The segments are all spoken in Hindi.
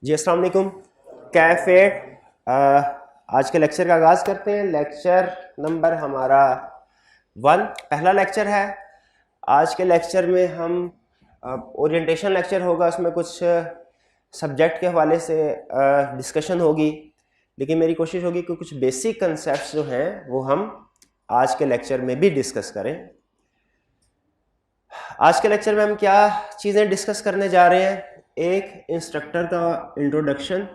जी अस्सलाम वालेकुम। कैफे आज के लेक्चर का आगाज़ करते हैं। लेक्चर नंबर हमारा 1 पहला लेक्चर है। आज के लेक्चर में हम ओरिएंटेशन लेक्चर होगा, उसमें कुछ सब्जेक्ट के हवाले से डिस्कशन होगी, लेकिन मेरी कोशिश होगी कि कुछ बेसिक कंसेप्ट्स जो हैं वो हम आज के लेक्चर में भी डिस्कस करें। आज के लेक्चर में हम क्या चीज़ें डिस्कस करने जा रहे हैं? एक इंस्ट्रक्टर का इंट्रोडक्शन,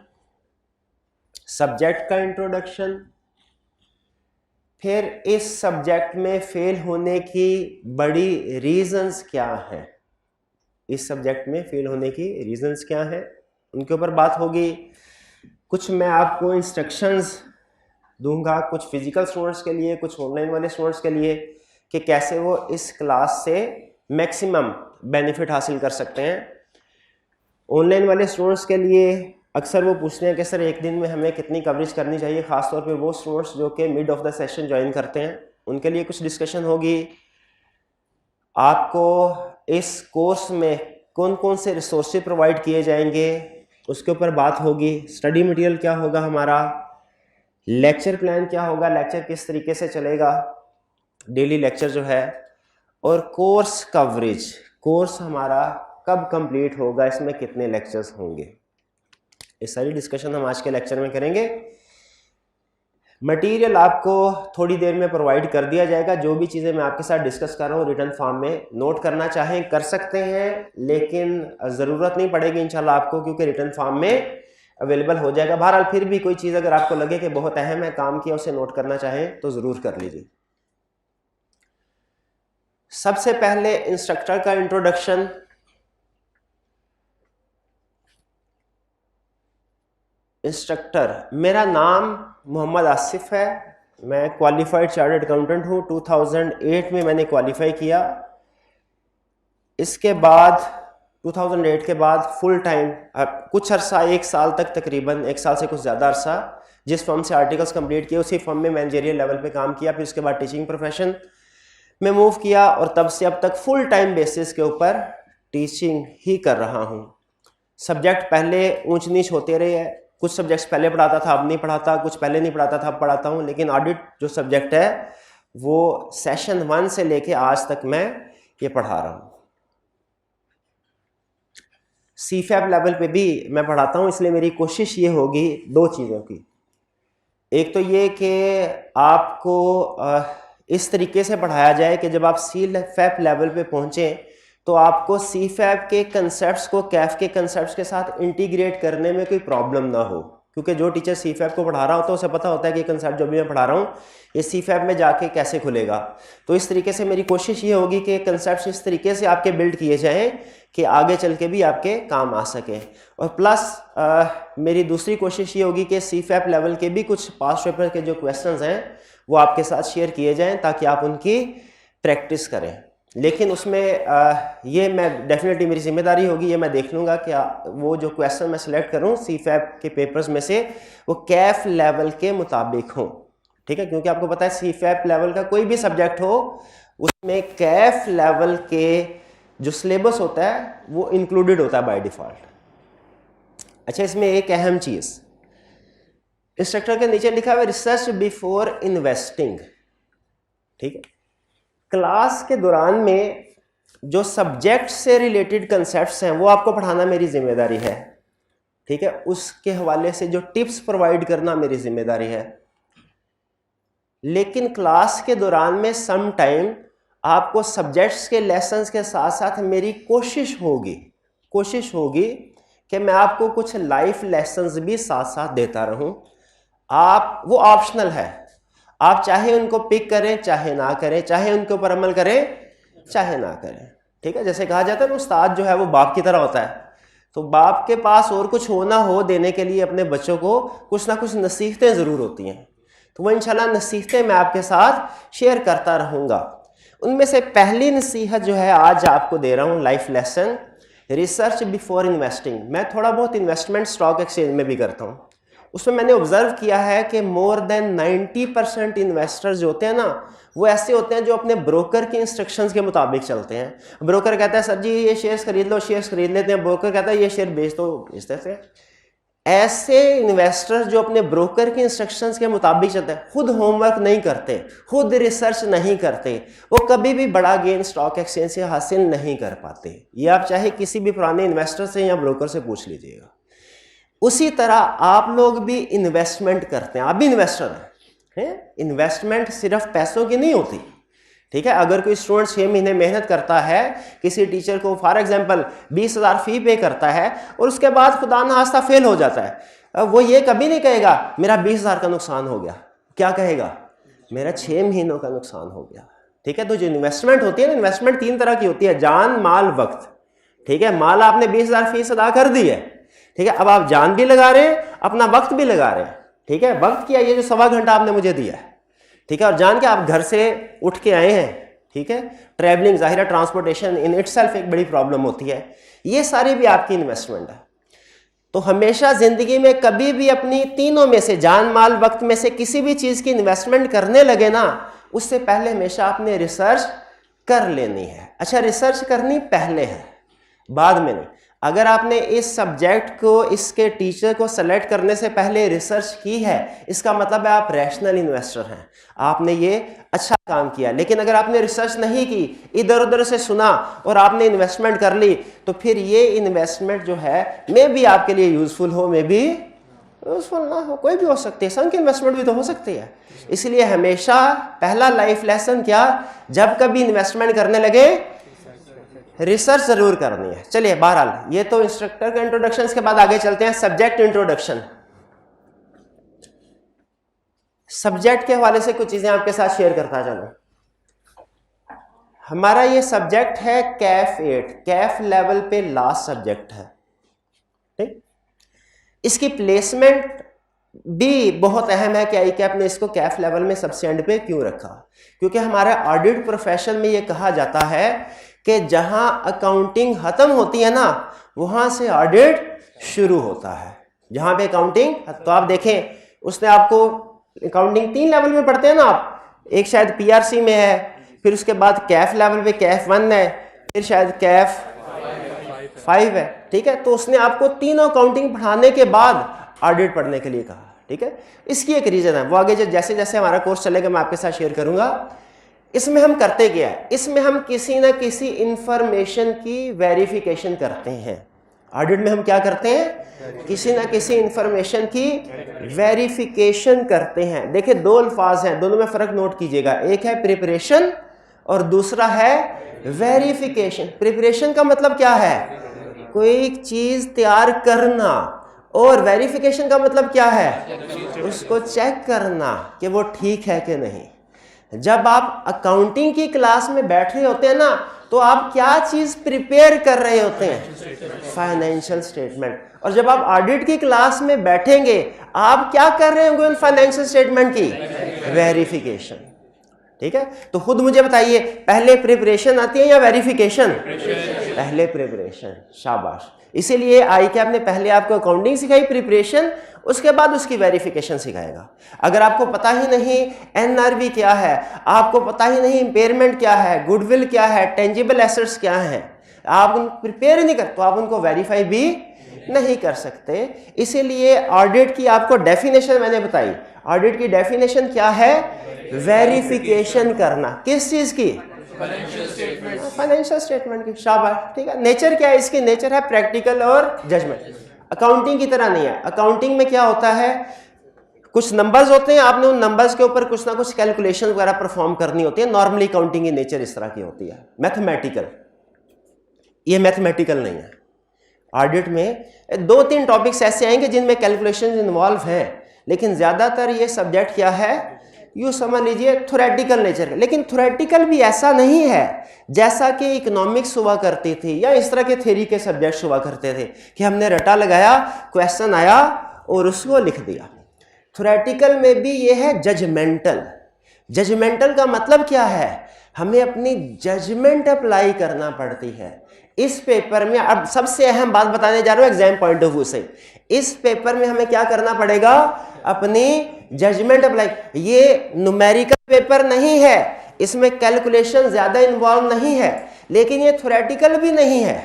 सब्जेक्ट का इंट्रोडक्शन, फिर इस सब्जेक्ट में फेल होने की बड़ी रीजंस क्या हैं, इस सब्जेक्ट में फेल होने की रीजंस क्या हैं उनके ऊपर बात होगी। कुछ मैं आपको इंस्ट्रक्शंस दूंगा, कुछ फिजिकल स्टूडेंट्स के लिए, कुछ ऑनलाइन वाले स्टूडेंट्स के लिए, कि कैसे वो इस क्लास से मैक्सिमम बेनिफिट हासिल कर सकते हैं। ऑनलाइन वाले स्टूडेंट्स के लिए अक्सर वो पूछते हैं कि सर एक दिन में हमें कितनी कवरेज करनी चाहिए, ख़ासतौर पे वो स्टूडेंट्स जो कि mid of the session join करते हैं, उनके लिए कुछ डिस्कशन होगी। आपको इस कोर्स में कौन कौन से रिसोर्सेज प्रोवाइड किए जाएंगे उसके ऊपर बात होगी। स्टडी मटेरियल क्या होगा हमारा, लेक्चर प्लान क्या होगा, लेक्चर किस तरीके से चलेगा, डेली लेक्चर जो है, और कोर्स कवरेज, कोर्स हमारा कब कंप्लीट होगा, इसमें कितने लेक्चर्स होंगे, ये सारी डिस्कशन हम आज के लेक्चर में करेंगे। मटेरियल आपको थोड़ी देर में प्रोवाइड कर दिया जाएगा। जो भी चीज़ें मैं आपके साथ डिस्कस कर रहा हूँ रिटर्न फॉर्म में नोट करना चाहें कर सकते हैं, लेकिन ज़रूरत नहीं पड़ेगी इंशाल्लाह आपको, क्योंकि रिटर्न फॉर्म में अवेलेबल हो जाएगा। बहरहाल फिर भी कोई चीज़ अगर आपको लगे कि बहुत अहम है, काम किया, उसे नोट करना चाहें तो ज़रूर कर लीजिए। सबसे पहले इंस्ट्रक्टर का इंट्रोडक्शन। इंस्ट्रक्टर, मेरा नाम मोहम्मद आसिफ है, मैं क्वालिफाइड चार्टर्ड अकाउंटेंट हूँ। 2008 में मैंने क्वालिफाई किया। इसके बाद 2008 के बाद फुल टाइम कुछ अरसा, 1 साल तक, तकरीबन 1 साल से कुछ ज़्यादा अरसा, जिस फर्म से आर्टिकल्स कंप्लीट किए उसी फर्म में मैनेजरियल लेवल पे काम किया। फिर उसके बाद टीचिंग प्रोफेशन में मूव किया और तब से अब तक फुल टाइम बेसिस के ऊपर टीचिंग ही कर रहा हूँ। सब्जेक्ट पहले ऊंच नीच होते रहे हैं, कुछ सब्जेक्ट्स पहले पढ़ाता था अब नहीं पढ़ाता, कुछ पहले नहीं पढ़ाता था अब पढ़ाता हूँ, लेकिन ऑडिट जो सब्जेक्ट है वो सेशन 1 से लेके आज तक मैं ये पढ़ा रहा हूँ। सीफैप लेवल पे भी मैं पढ़ाता हूँ, इसलिए मेरी कोशिश ये होगी 2 चीज़ों की। एक तो ये कि आपको इस तरीके से पढ़ाया जाए कि जब आप सीफैप लेवल पे पहुँचें तो आपको सीफैप के कंसेप्ट्स को कैफ के कंसेप्ट्स के साथ इंटीग्रेट करने में कोई प्रॉब्लम ना हो, क्योंकि जो टीचर सीफैप को पढ़ा रहा होता है उसे पता होता है कि कंसेप्ट जो भी मैं पढ़ा रहा हूँ ये सीफैप में जाके कैसे खुलेगा। तो इस तरीके से मेरी कोशिश ये होगी कि कंसेप्ट्स इस तरीके से आपके बिल्ड किए जाएं कि आगे चल के भी आपके काम आ सके। और प्लस मेरी दूसरी कोशिश ये होगी कि सीफैप लेवल के भी कुछ पास्ट पेपर के जो क्वेश्चंस हैं वो आपके साथ शेयर किए जाएं ताकि आप उनकी प्रैक्टिस करें। लेकिन उसमें ये मैं डेफिनेटली मेरी जिम्मेदारी होगी, ये मैं देख लूँगा कि वो जो क्वेश्चन मैं सिलेक्ट करूँ सीफैप के पेपर्स में से वो कैफ लेवल के मुताबिक हों, ठीक है। क्योंकि आपको पता है सीफैप लेवल का कोई भी सब्जेक्ट हो उसमें कैफ लेवल के जो सिलेबस होता है वो इंक्लूडेड होता है बाय डिफ़ॉल्ट। अच्छा, इसमें एक अहम चीज़ इंस्ट्रक्टर के नीचे लिखा हुआ है रिसर्च बिफोर इन्वेस्टिंग, ठीक है। क्लास के दौरान में जो सब्जेक्ट से रिलेटेड कंसेप्ट्स हैं वो आपको पढ़ाना मेरी जिम्मेदारी है, ठीक है। उसके हवाले से जो टिप्स प्रोवाइड करना मेरी जिम्मेदारी है। लेकिन क्लास के दौरान में सम टाइम आपको सब्जेक्ट्स के लेसन्स के साथ साथ मेरी कोशिश होगी कि मैं आपको कुछ लाइफ लेसन्स भी साथ साथ देता रहूं। आप वो ऑप्शनल है, आप चाहे उनको पिक करें चाहे ना करें, चाहे उनके ऊपर अमल करें चाहे ना करें, ठीक है। जैसे कहा जाता है ना, उस्ताद जो है वो बाप की तरह होता है, तो बाप के पास और कुछ हो ना हो देने के लिए अपने बच्चों को कुछ ना कुछ नसीहतें ज़रूर होती हैं, तो वो इंशाल्लाह नसीहतें मैं आपके साथ शेयर करता रहूँगा। उनमें से पहली नसीहत जो है आज आपको दे रहा हूँ, life lesson, research before investing. मैं थोड़ा बहुत इन्वेस्टमेंट स्टॉक एक्सचेंज में भी करता हूँ, उसमें मैंने ऑब्जर्व किया है कि मोर देन 90% इन्वेस्टर्स जो होते हैं ना वो ऐसे होते हैं जो अपने ब्रोकर की इंस्ट्रक्शंस के मुताबिक चलते हैं। ब्रोकर कहता है सर जी ये शेयर्स खरीद लो, शेयर्स खरीद लेते हैं, ब्रोकर कहता है ये शेयर बेच दो, बेच देते हैं। ऐसे इन्वेस्टर्स जो अपने ब्रोकर के इंस्ट्रक्शंस के मुताबिक चलते हैं, खुद होमवर्क नहीं करते, खुद रिसर्च नहीं करते, वो कभी भी बड़ा गेन स्टॉक एक्सचेंज से हासिल नहीं कर पाते। ये आप चाहे किसी भी पुराने इन्वेस्टर से या ब्रोकर से पूछ लीजिएगा। उसी तरह आप लोग भी इन्वेस्टमेंट करते हैं, आप भी इन्वेस्टर हैं। इन्वेस्टमेंट सिर्फ पैसों की नहीं होती, ठीक है। अगर कोई स्टूडेंट 6 महीने मेहनत करता है, किसी टीचर को फॉर एग्जांपल 20,000 फी पे करता है और उसके बाद खुदा न खास्ता फेल हो जाता है, वो ये कभी नहीं कहेगा मेरा 20,000 का नुकसान हो गया। क्या कहेगा? मेरा 6 महीनों का नुकसान हो गया, ठीक है। तो जो इन्वेस्टमेंट होती है ना, इन्वेस्टमेंट 3 तरह की होती है, जान, माल, वक्त, ठीक है। माल आपने 20,000 फीस अदा कर दी है, ठीक है। अब आप जान भी लगा रहे हैं, अपना वक्त भी लगा रहे हैं, ठीक है। वक्त क्या, ये जो 1.25 घंटा आपने मुझे दिया है, ठीक है। और जान के आप घर से उठ के आए हैं, ठीक है। ट्रैवलिंग, जाहिर है ट्रांसपोर्टेशन इन इटसेल्फ एक बड़ी प्रॉब्लम होती है। ये सारी भी आपकी इन्वेस्टमेंट है। तो हमेशा जिंदगी में कभी भी अपनी तीनों में से, जान, माल, वक्त में से किसी भी चीज की इन्वेस्टमेंट करने लगे ना, उससे पहले हमेशा आपने रिसर्च कर लेनी है। अच्छा, रिसर्च करनी पहले है, बाद में नहीं। अगर आपने इस सब्जेक्ट को, इसके टीचर को सेलेक्ट करने से पहले रिसर्च की है, इसका मतलब है आप रैशनल इन्वेस्टर हैं, आपने ये अच्छा काम किया। लेकिन अगर आपने रिसर्च नहीं की, इधर उधर से सुना और आपने इन्वेस्टमेंट कर ली, तो फिर ये इन्वेस्टमेंट जो है मे भी आपके लिए यूजफुल हो, मे भी यूजफुल ना हो, कोई भी हो सकती है, संक इन्वेस्टमेंट भी तो हो सकती है। इसलिए हमेशा पहला लाइफ लेसन क्या, जब कभी इन्वेस्टमेंट करने लगे रिसर्च जरूर करनी है। चलिए, बहरहाल ये तो इंस्ट्रक्टर का इंट्रोडक्शन, के बाद आगे चलते हैं सब्जेक्ट इंट्रोडक्शन। सब्जेक्ट के हवाले से कुछ चीजें आपके साथ शेयर करता चलो। हमारा ये सब्जेक्ट है कैफ 8, कैफ लेवल पे लास्ट सब्जेक्ट है, ठीक। इसकी प्लेसमेंट भी बहुत अहम है कि आई कैप ने इसको कैफ लेवल में सबसे एंड पे क्यों रखा, क्योंकि हमारे ऑडिट प्रोफेशन में ये कहा जाता है कि जहां अकाउंटिंग खत्म होती है ना, वहां से ऑडिट शुरू होता है। जहां पे अकाउंटिंग, तो आप देखें उसने आपको अकाउंटिंग 3 लेवल में पढ़ते हैं ना आप, एक शायद पीआरसी में है, फिर उसके बाद कैफ लेवल पे कैफ 1 है, फिर शायद कैफ 5 है, ठीक है। तो उसने आपको तीनों अकाउंटिंग पढ़ाने के बाद ऑडिट पढ़ने के लिए कहा, ठीक है। इसकी एक रीजन है, वो आगे जैसे जैसे हमारा कोर्स चलेगा मैं आपके साथ शेयर करूंगा। इसमें हम करते क्या है, इसमें हम किसी ना किसी इंफॉर्मेशन की वेरिफिकेशन करते हैं। ऑडिट में हम क्या करते हैं, किसी ना किसी इंफॉर्मेशन की वेरिफिकेशन करते हैं। देखिए, 2 अल्फाज हैं, दोनों में फर्क नोट कीजिएगा, एक है प्रिपरेशन और दूसरा है वेरिफिकेशन। प्रिपरेशन का मतलब क्या है, कोई चीज तैयार करना, और वेरिफिकेशन का मतलब क्या है, उसको चेक करना कि वो ठीक है कि नहीं। जब आप अकाउंटिंग की क्लास में बैठ रहे होते हैं ना, तो आप क्या चीज प्रिपेयर कर रहे होते हैं, फाइनेंशियल स्टेटमेंट। और जब आप ऑडिट की क्लास में बैठेंगे, आप क्या कर रहे होंगे उन फाइनेंशियल स्टेटमेंट की वेरिफिकेशन, ठीक है। तो खुद मुझे बताइए, पहले प्रिपरेशन आती है या वेरिफिकेशन? पहले प्रिपरेशन, शाबाश। इसीलिए आई कैप ने पहले आपको अकाउंटिंग सिखाई, प्रिपरेशन, उसके बाद उसकी वेरिफिकेशन सिखाएगा। अगर आपको पता ही नहीं एनआरवी क्या है, आपको पता ही नहीं इंपेयरमेंट क्या है, गुडविल क्या है, टेंजिबल एसेट्स क्या है, आप प्रिपेयर ही नहीं कर, तो आप उनको वेरीफाई भी नहीं कर सकते। इसीलिए ऑडिट की आपको डेफिनेशन मैंने बताई। ऑडिट की डेफिनेशन क्या है, वेरिफिकेशन करना, किस चीज की, फाइनेंशियल स्टेटमेंट की, शाबाश, ठीक है। नेचर क्या है इसकी, नेचर है प्रैक्टिकल और जजमेंट। अकाउंटिंग की तरह नहीं है। अकाउंटिंग में क्या होता है, कुछ नंबर्स होते हैं, आपने उन नंबर्स के ऊपर कुछ ना कुछ कैलकुलेशन वगैरह परफॉर्म करनी होती है। नॉर्मली अकाउंटिंग की नेचर इस तरह की होती है, मैथमेटिकल। ये मैथमेटिकल नहीं है। ऑडिट में 2-3 टॉपिक्स ऐसे आएंगे जिनमें कैलकुलेशन इन्वॉल्व हैं, लेकिन ज्यादातर ये सब्जेक्ट क्या है, यूँ समझ लीजिए थ्योरेटिकल नेचर का। लेकिन थ्योरेटिकल भी ऐसा नहीं है जैसा कि इकोनॉमिक्स हुआ करती थी या इस तरह के थ्योरी के सब्जेक्ट्स हुआ करते थे कि हमने रटा लगाया, क्वेश्चन आया और उसको लिख दिया। थ्योरेटिकल में भी ये है जजमेंटल। जजमेंटल का मतलब क्या है, हमें अपनी जजमेंट अप्लाई करना पड़ती है। इस पेपर में अब सबसे अहम बात बताने जा रहा हूं एग्जाम पॉइंट ऑफ व्यू से। इस पेपर में हमें क्या करना पड़ेगा, अपनी जजमेंट अप्लाई। ये न्यूमेरिकल पेपर नहीं है, इसमें कैलकुलेशन ज्यादा इन्वॉल्व नहीं है, लेकिन ये थ्योरेटिकल भी नहीं है,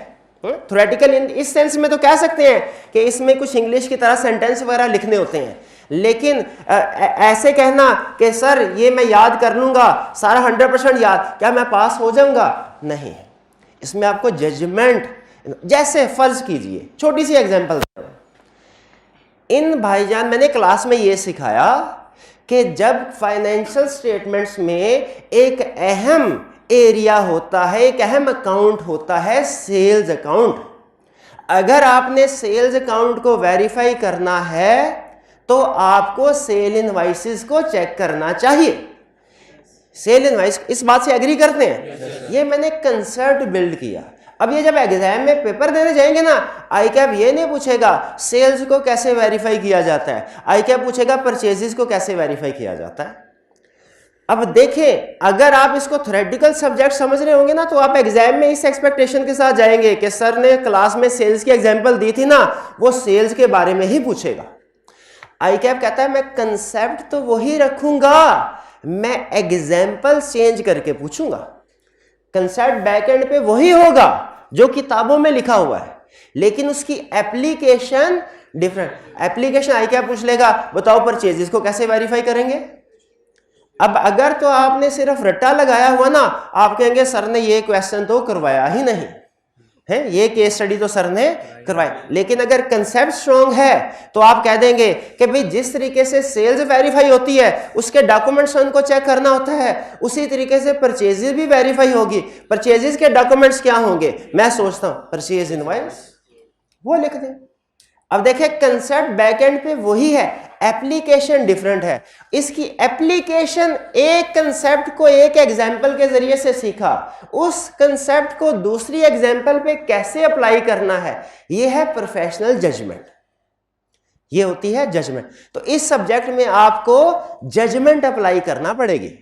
थ्योरेटिकल इस सेंस में तो कह सकते हैं कि इसमें कुछ इंग्लिश की तरह सेंटेंस वगैरह लिखने होते हैं, लेकिन ऐसे कहना कि सर ये मैं याद कर लूंगा सारा 100% याद, क्या मैं पास हो जाऊंगा? नहीं, इसमें आपको जजमेंट, जैसे फर्ज कीजिए, छोटी सी एग्जांपल, इन भाईजान मैंने क्लास में ये सिखाया कि जब फाइनेंशियल स्टेटमेंट्स में एक अहम एरिया होता है, एक अहम अकाउंट होता है सेल्स अकाउंट। अगर आपने सेल्स अकाउंट को वेरीफाई करना है तो आपको सेल इनवाइसेस को चेक करना चाहिए। सेल इनवाइस, इस बात से एग्री करते हैं? ये मैंने कंसेप्ट बिल्ड किया। अब ये जब एग्जाम में पेपर देने जाएंगे ना, आई कैप ये नहीं पूछेगा सेल्स को कैसे वेरीफाई किया जाता है, आई कैप पूछेगा परचेजेस को कैसे वेरीफाई किया जाता है। अब देखें, अगर आप इसको थ्योरेटिकल सब्जेक्ट समझ रहे होंगे ना, तो आप एग्जाम में इस एक्सपेक्टेशन के साथ जाएंगे कि सर ने क्लास में सेल्स की एग्जांपल दी थी ना, वो सेल्स के बारे में ही पूछेगा। आई कैप कहता है मैं कंसेप्ट तो वही रखूंगा, मैं एग्जाम्पल चेंज करके पूछूंगा। कंसेप्ट बैकएंड पे वही होगा जो किताबों में लिखा हुआ है, लेकिन उसकी एप्लीकेशन डिफरेंट। एप्लीकेशन आई कैप पूछ लेगा बताओ परचेजेस को कैसे वेरीफाई करेंगे। अब अगर तो आपने सिर्फ रट्टा लगाया हुआ ना, आप कहेंगे सर ने ये क्वेश्चन तो करवाया ही नहीं है, ये केस स्टडी तो सर ने करवाई। लेकिन अगर कंसेप्ट स्ट्रॉन्ग है तो आप कह देंगे कि भाई जिस तरीके से सेल्स वेरीफाई होती है उसके डॉक्यूमेंट्स उनको चेक करना होता है, उसी तरीके से परचेजेस भी वेरीफाई होगी। परचेजेस के डॉक्यूमेंट्स क्या होंगे? मैं सोचता हूं परचेज इनवॉइस, वो लिख दें। अब देखिए कंसेप्ट बैकएंड पे वही है, एप्लीकेशन डिफरेंट है। इसकी एप्लीकेशन एक कंसेप्ट को एक एग्जाम्पल के जरिए से सीखा, उस कंसेप्ट को दूसरी एग्जाम्पल पे कैसे अप्लाई करना है, ये है प्रोफेशनल जजमेंट, ये होती है जजमेंट। तो इस सब्जेक्ट में आपको जजमेंट अप्लाई करना पड़ेगी,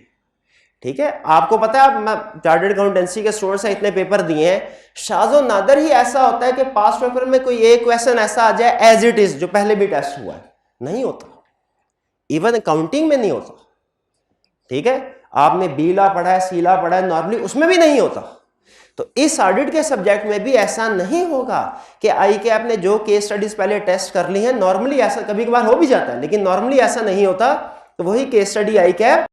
ठीक है। आपको पता है, मैं चार्टर्ड अकाउंटेंसी के स्टूडेंट से इतने पेपर दिए हैं, शाज़ो नादर ही ऐसा होता है कि पास पेपर में कोई एक क्वेश्चन ऐसा आ जाए एज इट इज जो पहले भी टेस्ट हुआ है, नहीं होता। इवन अकाउंटिंग में नहीं होता, ठीक है। आपने बीला पढ़ा है, सीला पढ़ा है, नॉर्मली उसमें भी नहीं होता। तो इस ऑडिट के सब्जेक्ट में भी ऐसा नहीं होगा कि आई के आपने जो केस स्टडीज पहले टेस्ट कर ली है, नॉर्मली ऐसा कभी कभार हो भी जाता है, लेकिन नॉर्मली ऐसा नहीं होता। तो वही केस स्टडी आई कैप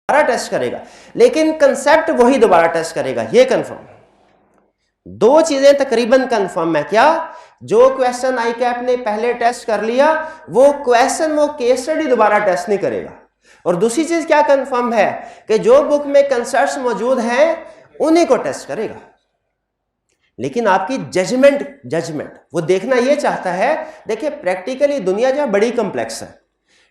दोबारा टेस्ट करेगा, लेकिन कंसेप्ट वही दोबारा टेस्ट करेगा, ये कंफर्म। दो चीजें तकरीबन कंफर्म है, क्या? जो क्वेश्चन आई कैप ने पहले टेस्ट कर लिया वो क्वेश्चन वो केस स्टडी दोबारा टेस्ट नहीं करेगा। और दूसरी चीज क्या कंफर्म है कि जो बुक में कंसेप्ट्स मौजूद हैं उन्हीं को टेस्ट करेगा। लेकिन आपकी जजमेंट वो देखना ये चाहता है। देखिए प्रैक्टिकली दुनिया जो बड़ी कॉम्प्लेक्स है,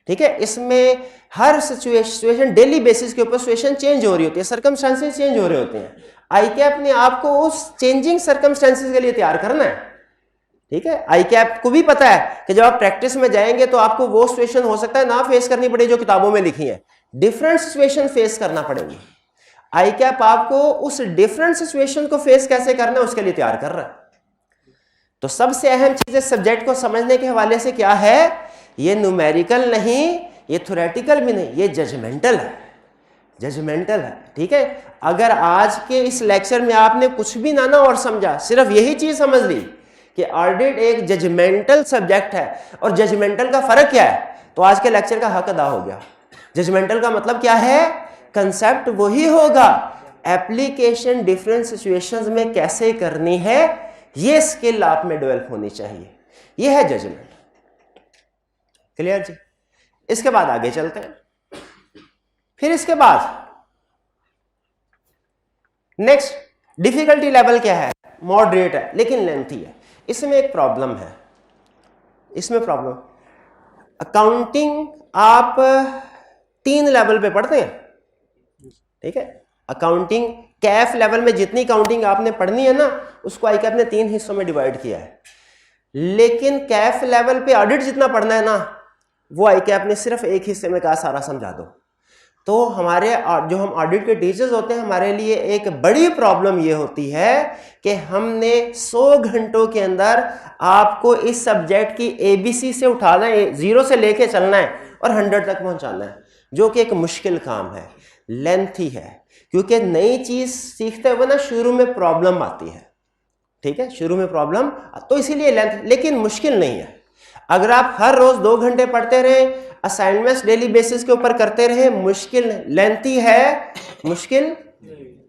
ठीक है, इसमें हर सिचुएशन डेली बेसिस के ऊपर सिचुएशन चेंज हो रही होती है, सर्कमस्टेंसेस चेंज हो रहे होते हैं। आई कैप ने आपको उस चेंजिंग सर्कमस्टेंसेस के लिए तैयार करना है, ठीक है। आई कैप को भी पता है कि जब आप प्रैक्टिस में जाएंगे तो आपको वो सिचुएशन हो सकता है ना फेस करनी पड़े जो किताबों में लिखी है, डिफरेंट सिचुएशन फेस करना पड़ेगी। आई कैप आपको उस डिफरेंट सिचुएशन को फेस कैसे करना है उसके लिए तैयार कर रहा है। तो सबसे अहम चीज इस सब्जेक्ट को समझने के हवाले से क्या है, ये न्यूमेरिकल नहीं, ये थ्योरेटिकल भी नहीं, ये जजमेंटल है, जजमेंटल है, ठीक है। अगर आज के इस लेक्चर में आपने कुछ भी ना और समझा, सिर्फ यही चीज समझ ली कि ऑडिट एक जजमेंटल सब्जेक्ट है और जजमेंटल का फर्क क्या है, तो आज के लेक्चर का हक अदा हो गया। जजमेंटल का मतलब क्या है? कंसेप्ट वही होगा, एप्लीकेशन डिफरेंट सिचुएशंस में कैसे करनी है, ये स्किल आप में डेवलप होनी चाहिए, ये है जजमेंट। क्लियर जी? इसके बाद आगे चलते हैं। फिर इसके बाद नेक्स्ट डिफिकल्टी लेवल क्या है? मॉडरेट है लेकिन लेंथी है। इसमें एक प्रॉब्लम है, इसमें प्रॉब्लम, अकाउंटिंग आप 3 लेवल पे पढ़ते हैं, ठीक है। अकाउंटिंग कैफ लेवल में जितनी काउंटिंग आपने पढ़नी है ना, उसको आई कैफ ने 3 हिस्सों में डिवाइड किया है। लेकिन कैफ लेवल पे ऑडिट जितना पढ़ना है ना, वो आई कैफ ने सिर्फ एक हिस्से में कहा सारा समझा दो। तो हमारे जो हम ऑडिट के टीचर्स होते हैं, हमारे लिए एक बड़ी प्रॉब्लम ये होती है कि हमने 100 घंटों के अंदर आपको इस सब्जेक्ट की ABC से उठाना है, 0 से लेके चलना है और 100 तक पहुंचाना है, जो कि एक मुश्किल काम है, लेंथी है, क्योंकि नई चीज सीखते हुए ना शुरू में प्रॉब्लम आती है, ठीक है, शुरू में प्रॉब्लम, तो इसीलिए लेंथ, लेकिन मुश्किल नहीं है। अगर आप हर रोज 2 घंटे पढ़ते रहे, असाइनमेंट्स डेली बेसिस के ऊपर करते रहे, मुश्किल लेंथी है, मुश्किल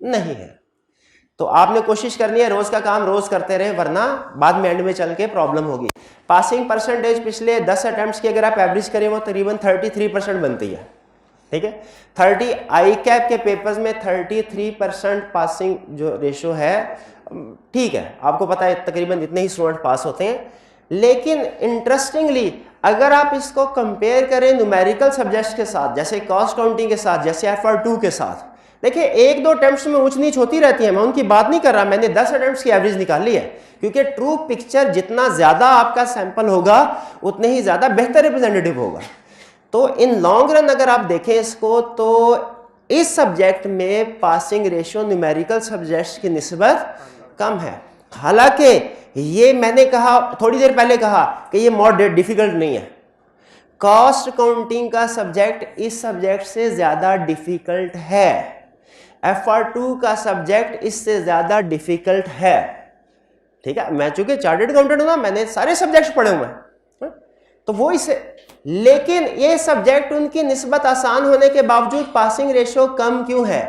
नहीं है। तो आपने कोशिश करनी है रोज का काम रोज करते रहे, वरना बाद में एंड में चल के प्रॉब्लम होगी। पासिंग परसेंटेज पिछले 10 अटेम्प्ट्स की अगर आप एवरेज करें वो तकरीबन 33% बनती है, ठीक है। 30 आई कैप के पेपर्स में 33% पासिंग जो रेशो है, ठीक है, आपको पता है तकरीबन इतने ही स्टूडेंट पास होते हैं। लेकिन इंटरेस्टिंगली अगर आप इसको कंपेयर करें न्यूमेरिकल सब्जेक्ट्स के साथ, जैसे कॉस्ट काउंटिंग के साथ, जैसे FR2 के साथ, देखिए 1-2 अटेम्प्ट्स में ऊंच नीच होती रहती है, मैं उनकी बात नहीं कर रहा, मैंने 10 अटेम्प्ट्स की एवरेज निकाली है, क्योंकि ट्रू पिक्चर जितना ज्यादा आपका सैंपल होगा उतने ही ज्यादा बेहतर रिप्रेजेंटेटिव होगा। तो इन लॉन्ग रन अगर आप देखें इसको, तो इस सब्जेक्ट में पासिंग रेशियो न्यूमेरिकल सब्जेक्ट्स की निस्बत कम है। हालांकि ये मैंने कहा थोड़ी देर पहले कहा कि ये मॉडरेट डिफिकल्ट नहीं है, कॉस्ट काउंटिंग का सब्जेक्ट इस सब्जेक्ट से ज्यादा डिफिकल्ट है, FR2 का सब्जेक्ट इससे ज्यादा डिफिकल्ट है, ठीक है। मैं चूंकि चार्टर्ड अकाउंटेंट हूं ना, मैंने सारे सब्जेक्ट्स पढ़े हुए हैं, तो वो इसे, लेकिन ये सब्जेक्ट उनकी निस्बत आसान होने के बावजूद पासिंग रेशियो कम क्यों है?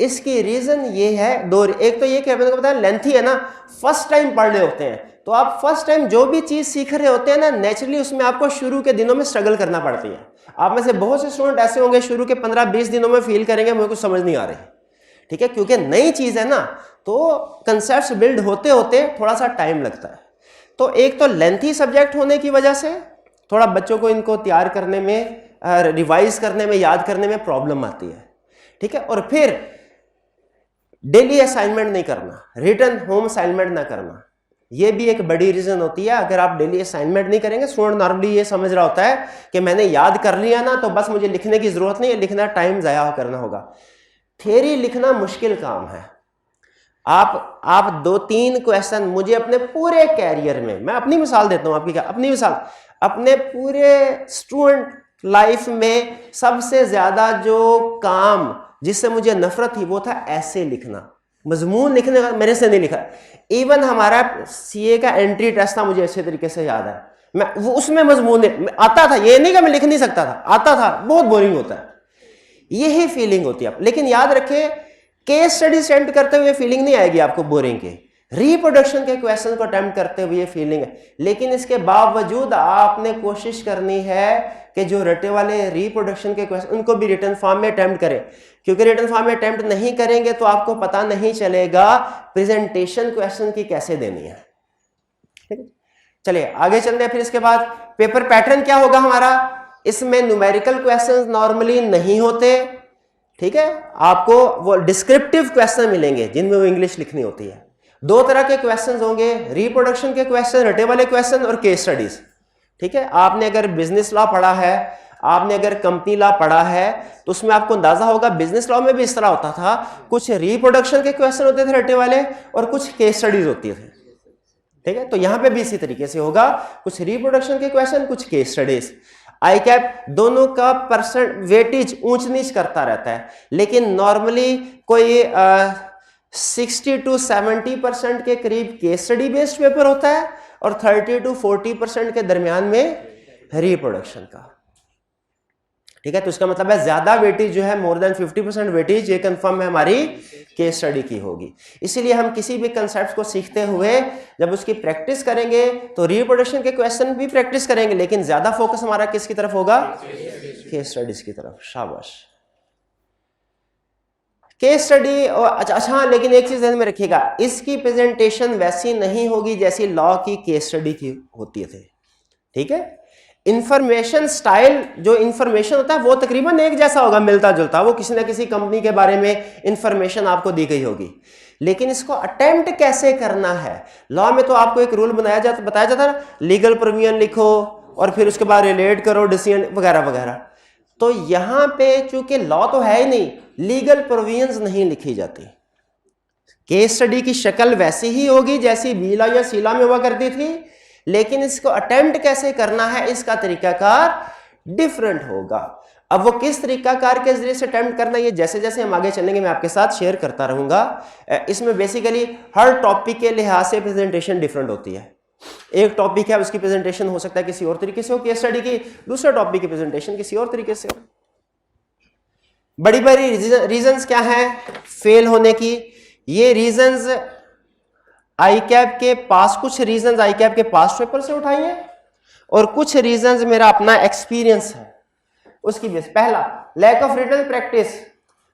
इसकी रीजन ये है दो, एक तो ये कि मैंने बताया लेंथी है ना, फर्स्ट टाइम पढ़ रहे होते हैं, तो आप फर्स्ट टाइम जो भी चीज सीख रहे होते हैं ना, नेचुरली उसमें आपको शुरू के दिनों में स्ट्रगल करना पड़ती है। आप में से बहुत से स्टूडेंट ऐसे होंगे शुरू के 15-20 दिनों में फील करेंगे मुझे कुछ समझ नहीं आ रही, ठीक है, क्योंकि नई चीज है ना, तो कंसेप्ट्स बिल्ड होते होते थोड़ा सा टाइम लगता है। तो एक तो लेंथी सब्जेक्ट होने की वजह से थोड़ा बच्चों को इनको तैयार करने में, रिवाइज करने में, याद करने में प्रॉब्लम आती है, ठीक है। और फिर डेली असाइनमेंट नहीं करना, रिटर्न होम असाइनमेंट ना करना, यह भी एक बड़ी रीजन होती है। अगर आप डेली असाइनमेंट नहीं करेंगे, स्टूडेंट नॉर्मली ये समझ रहा होता है कि मैंने याद कर लिया ना तो बस मुझे लिखने की जरूरत नहीं है, लिखना टाइम जाया करना होगा। थ्योरी लिखना मुश्किल काम है। आप 2-3 क्वेश्चन, मुझे अपने पूरे कैरियर में, मैं अपनी मिसाल देता हूं, आपकी क्या अपनी मिसाल, अपने पूरे स्टूडेंट लाइफ में सबसे ज्यादा जो काम जिससे मुझे नफरत थी वो था ऐसे लिखना, मजमून लिखने का मेरे से नहीं लिखा। इवन हमारा सीए का एंट्री टेस्ट था, मुझे अच्छे तरीके से याद है, मैं वो उसमें मजमून आता था, ये नहीं कि मैं लिख नहीं सकता था, आता था, बहुत बोरिंग होता है, यही फीलिंग होती है। लेकिन याद रखें, केस स्टडी सेंड करते हुए फीलिंग नहीं आएगी आपको बोरिंग की, रिप्रोडक्शन के क्वेश्चन को अटेम्प्ट करते हुए ये फीलिंग है। लेकिन इसके बावजूद आपने कोशिश करनी है कि जो रटे वाले रिप्रोडक्शन के क्वेश्चन उनको भी रिटन फॉर्म में अटेम्प्ट करें, क्योंकि रिटन फॉर्म में अटेम्प्ट नहीं करेंगे तो आपको पता नहीं चलेगा प्रेजेंटेशन क्वेश्चन की कैसे देनी है, ठीक है। चलिए आगे चलते हैं। फिर इसके बाद पेपर पैटर्न क्या होगा हमारा, इसमें न्यूमेरिकल क्वेश्चंस नॉर्मली नहीं होते, ठीक है। आपको वो डिस्क्रिप्टिव क्वेश्चन मिलेंगे जिनमें वो इंग्लिश लिखनी होती है। 2 तरह के क्वेश्चंस होंगे, रिप्रोडक्शन के क्वेश्चन, रटे वाले क्वेश्चन और केस स्टडीज, ठीक है। आपने अगर बिजनेस लॉ पढ़ा है, आपने अगर कंपनी लॉ पढ़ा है, तो उसमें आपको अंदाजा होगा बिजनेस लॉ में भी इस तरह होता था, कुछ रिप्रोडक्शन के क्वेश्चन होते थे रटे वाले और कुछ केस स्टडीज होती थी, ठीक है। तो यहां पे भी इसी तरीके से होगा, कुछ रिप्रोडक्शन के क्वेश्चन, कुछ केस स्टडीज। आई कैप दोनों का परसेंट वेटेज ऊंच नीच करता रहता है, लेकिन नॉर्मली कोई 60 to 70% के करीब केस स्टडी बेस्ड पेपर होता है और 30 to 40% के दरमियान में रिप्रोडक्शन का, ठीक है। तो इसका मतलब है ज्यादा वेटेज जो है, मोर देन 50% वेटेज, ये कंफर्म है हमारी केस स्टडी की होगी। इसीलिए हम किसी भी कंसेप्ट को सीखते हुए जब उसकी प्रैक्टिस करेंगे तो रिप्रोडक्शन के क्वेश्चन भी प्रैक्टिस करेंगे, लेकिन ज्यादा फोकस हमारा किसकी तरफ होगा, केस स्टडीज की तरफ। शाबाश। केस स्टडी, अच्छा लेकिन एक चीज ध्यान में रखिएगा, इसकी प्रेजेंटेशन वैसी नहीं होगी जैसी लॉ की केस स्टडी की होती थी, ठीक है। इंफॉर्मेशन स्टाइल, जो इंफॉर्मेशन होता है वो तकरीबन एक जैसा होगा, मिलता जुलता, वो किसी ना किसी कंपनी के बारे में इंफॉर्मेशन आपको दी गई होगी, लेकिन इसको अटेम्प्ट कैसे करना है। लॉ में तो आपको एक रूल बताया जाता है ना, लीगल प्रोविजन लिखो और फिर उसके बाद रिलेट करो, डिसीजन वगैरह वगैरह। तो यहां पे चूंकि लॉ तो है ही नहीं, लीगल प्रोविजंस नहीं लिखी जाती, केस स्टडी की शक्ल वैसी ही होगी जैसी बी लॉ या सी लॉ में हुआ करती थी, लेकिन इसको अटेम्प्ट कैसे करना है इसका तरीकाकार डिफरेंट होगा। अब वो किस तरीकाकार के जरिए से अटेम्प्ट करना, ये जैसे जैसे हम आगे चलेंगे मैं आपके साथ शेयर करता रहूंगा। इसमें बेसिकली हर टॉपिक के लिहाज से प्रेजेंटेशन डिफरेंट होती है। एक टॉपिक है उसकी प्रेजेंटेशन हो सकता है किसी और तरीके से हो, केस स्टडी की, दूसरा टॉपिक की प्रेजेंटेशन किसी और तरीके से हो। बड़ी बड़ी रीजंस क्या है फेल होने की? ये रीजंस आईकैप के पास, कुछ रीजंस आईकैप के पास पेपर से उठाइए और कुछ रीजंस मेरा अपना एक्सपीरियंस है उसकी बेस। पहला, lack of written practice.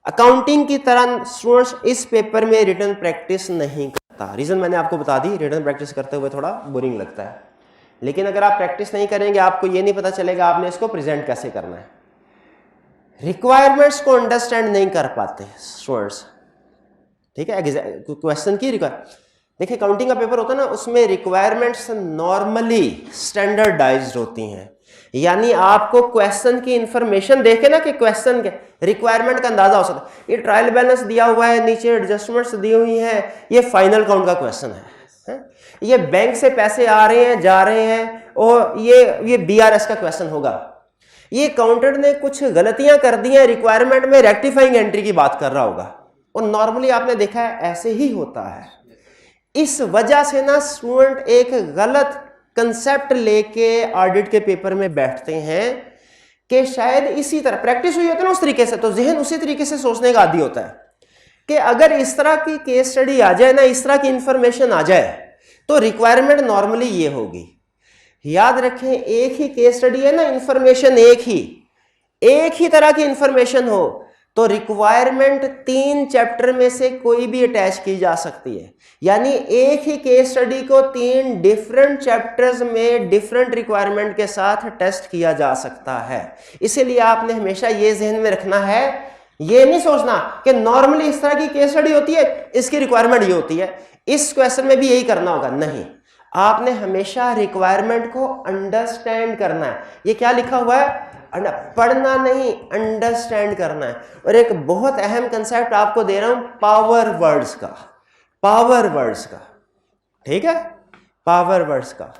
Accounting की तरह स्टूडेंट्स इस पेपर में रिटन प्रैक्टिस नहीं करता। रीजन मैंने आपको बता दी, रिटन प्रैक्टिस करते हुए थोड़ा बोरिंग लगता है, लेकिन अगर आप प्रैक्टिस नहीं करेंगे आपको ये नहीं पता चलेगा आपने इसको प्रेजेंट कैसे करना है। रिक्वायरमेंट्स को अंडरस्टैंड नहीं कर पाते स्टूडेंट्स, ठीक है। क्वेश्चन की देखिए अकाउंटिंग का पेपर होता है ना, उसमें रिक्वायरमेंट्स नॉर्मली स्टैंडर्डाइज्ड होती हैं, यानी आपको क्वेश्चन की इंफॉर्मेशन देखे ना कि क्वेश्चन के रिक्वायरमेंट का अंदाजा हो सकता है। ये ट्रायल बैलेंस दिया हुआ है, नीचे एडजस्टमेंट्स दी हुई हैं, ये फाइनल काउंट का क्वेश्चन है। ये बैंक से पैसे आ रहे हैं जा रहे हैं और ये BRS का क्वेश्चन होगा। ये अकाउंटेंट ने कुछ गलतियां कर दी हैं रिक्वायरमेंट में, रेक्टिफाइंग एंट्री की बात कर रहा होगा, और नॉर्मली आपने देखा है ऐसे ही होता है। इस वजह से ना स्टूडेंट एक गलत कंसेप्ट लेके ऑडिट के पेपर में बैठते हैं कि शायद इसी तरह प्रैक्टिस हुई होती है ना उस तरीके से, तो जहन उसी तरीके से सोचने का आदी होता है कि अगर इस तरह की केस स्टडी आ जाए ना, इस तरह की इंफॉर्मेशन आ जाए तो रिक्वायरमेंट नॉर्मली ये होगी। याद रखें एक ही केस स्टडी है ना, इंफॉर्मेशन एक ही तरह की इंफॉर्मेशन हो तो रिक्वायरमेंट 3 चैप्टर में से कोई भी अटैच की जा सकती है, यानी एक ही केस स्टडी को 3 डिफरेंट चैप्टर्स में डिफरेंट रिक्वायरमेंट के साथ टेस्ट किया जा सकता है। इसीलिए आपने हमेशा ये जहन में रखना है, ये नहीं सोचना कि नॉर्मली इस तरह की केस स्टडी होती है, इसकी रिक्वायरमेंट ये होती है, इस क्वेश्चन में भी यही करना होगा। नहीं, आपने हमेशा रिक्वायरमेंट को अंडरस्टैंड करना है। ये क्या लिखा हुआ है, पढ़ना नहीं, अंडरस्टैंड करना है। और एक बहुत अहम कंसेप्ट आपको दे रहा हूं, पावर वर्ड्स का, ठीक है, पावर वर्ड्स का।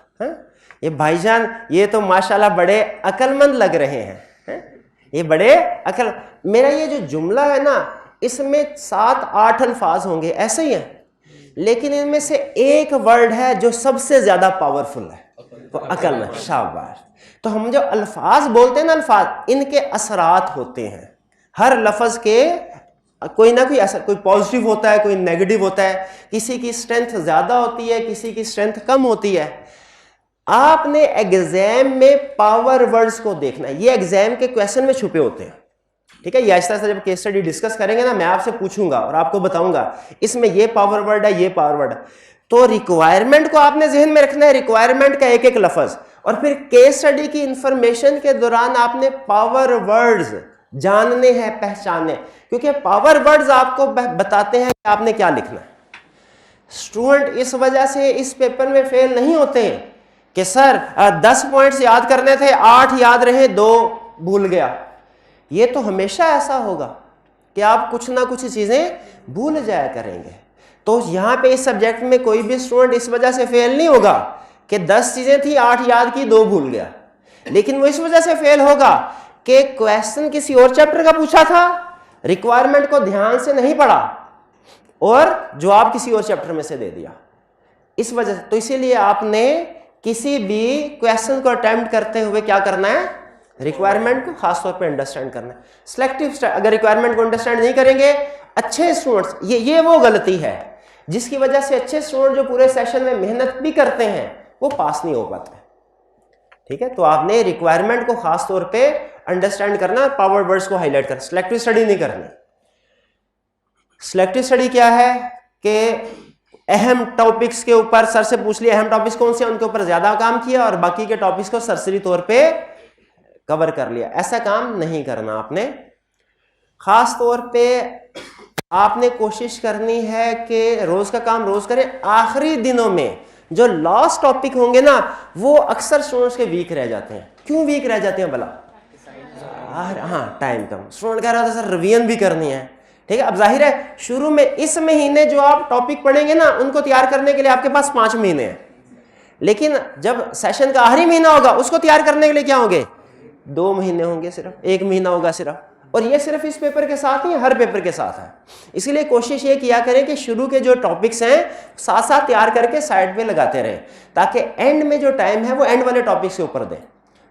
ये भाईजान ये तो माशाल्लाह बड़े अक्लमंद लग रहे हैं, ये बड़े अकल। मेरा ये जो जुमला है ना, इसमें 7-8 अल्फाज होंगे ऐसे ही है, लेकिन इनमें से एक वर्ड है जो सबसे ज्यादा पावरफुल है, तो अकल। शाबाश। तो हम जो अल्फाज बोलते हैं ना, अल्फाज इनके असरात होते हैं। हर लफ्ज के कोई ना कोई असर, कोई पॉजिटिव होता है, कोई नेगेटिव होता है, किसी की स्ट्रेंथ ज्यादा होती है, किसी की स्ट्रेंथ कम होती है। आपने एग्जाम में पावर वर्ड्स को देखना है, ये एग्जाम के क्वेश्चन में छुपे होते हैं, ठीक है। ये आहिस्ता आहिस्ता जब केस स्टडी डिस्कस करेंगे ना, मैं आपसे पूछूंगा और आपको बताऊंगा इसमें ये पावर वर्ड है, ये पावर वर्ड है। तो रिक्वायरमेंट को आपने जहन में रखना है, रिक्वायरमेंट का एक एक लफ्ज, और फिर केस स्टडी की इंफॉर्मेशन के दौरान आपने पावर वर्ड्स जानने हैं, पहचानने, क्योंकि पावर वर्ड्स आपको बताते हैं कि आपने क्या लिखना है। स्टूडेंट इस वजह से इस पेपर में फेल नहीं होते हैं कि सर 10 पॉइंट्स याद करने थे, 8 याद रहे, 2 भूल गया। ये तो हमेशा ऐसा होगा कि आप कुछ ना कुछ चीजें भूल जाया करेंगे। तो यहां पे इस सब्जेक्ट में कोई भी स्टूडेंट इस वजह से फेल नहीं होगा कि 10 चीजें थी, 8 याद की, 2 भूल गया, लेकिन वो इस वजह से फेल होगा कि क्वेश्चन किसी और चैप्टर का पूछा था, रिक्वायरमेंट को ध्यान से नहीं पढ़ा और जवाब किसी और चैप्टर में से दे दिया, इस वजह से। तो इसीलिए आपने किसी भी क्वेश्चन को अटेम्प्ट करते हुए क्या करना है, रिक्वायरमेंट को खासतौर पे अंडरस्टैंड करना है। सिलेक्टिव, अगर रिक्वायरमेंट को अंडरस्टैंड नहीं करेंगे, अच्छे स्टूडेंट्स, ये वो गलती है जिसकी वजह से अच्छे स्टूडेंट जो पूरे सेशन में मेहनत भी करते हैं वो पास नहीं हो पाते, ठीक है। तो आपने रिक्वायरमेंट को खासतौर पे अंडरस्टैंड करना, पावर वर्ड्स को हाईलाइट करना, सिलेक्टिव स्टडी नहीं करनी। सिलेक्टिव स्टडी क्या है कि अहम टॉपिक्स के ऊपर सर से पूछ लिया, अहम टॉपिक्स कौन से हैं, उनके ऊपर ज्यादा काम किया और बाकी के टॉपिक्स को सरसरी तौर पे कवर कर लिया। ऐसा काम नहीं करना आपने। खास तौर पे आपने कोशिश करनी है कि रोज का काम रोज करें। आखिरी दिनों में जो लास्ट टॉपिक होंगे ना, वो अक्सर स्टूडेंट्स के वीक रह जाते हैं। क्यों वीक रह जाते हैं भला? हाँ, टाइम कम। स्टूडेंट कह रहा था सर रिवीजन भी करनी है, ठीक है। अब जाहिर है शुरू में इस महीने जो आप टॉपिक पढ़ेंगे ना, उनको तैयार करने के लिए आपके पास 5 महीने हैं, लेकिन जब सेशन का आखिरी महीना होगा उसको तैयार करने के लिए क्या होंगे, 2 महीने होंगे, सिर्फ 1 महीना होगा सिर्फ, और ये सिर्फ इस पेपर के साथ ही, हर पेपर के साथ है। इसीलिए कोशिश ये किया करें कि शुरू के जो टॉपिक्स हैं साथ साथ तैयार करके साइड पे लगाते रहें, ताकि एंड में जो टाइम है वो एंड वाले टॉपिक्स के ऊपर दें,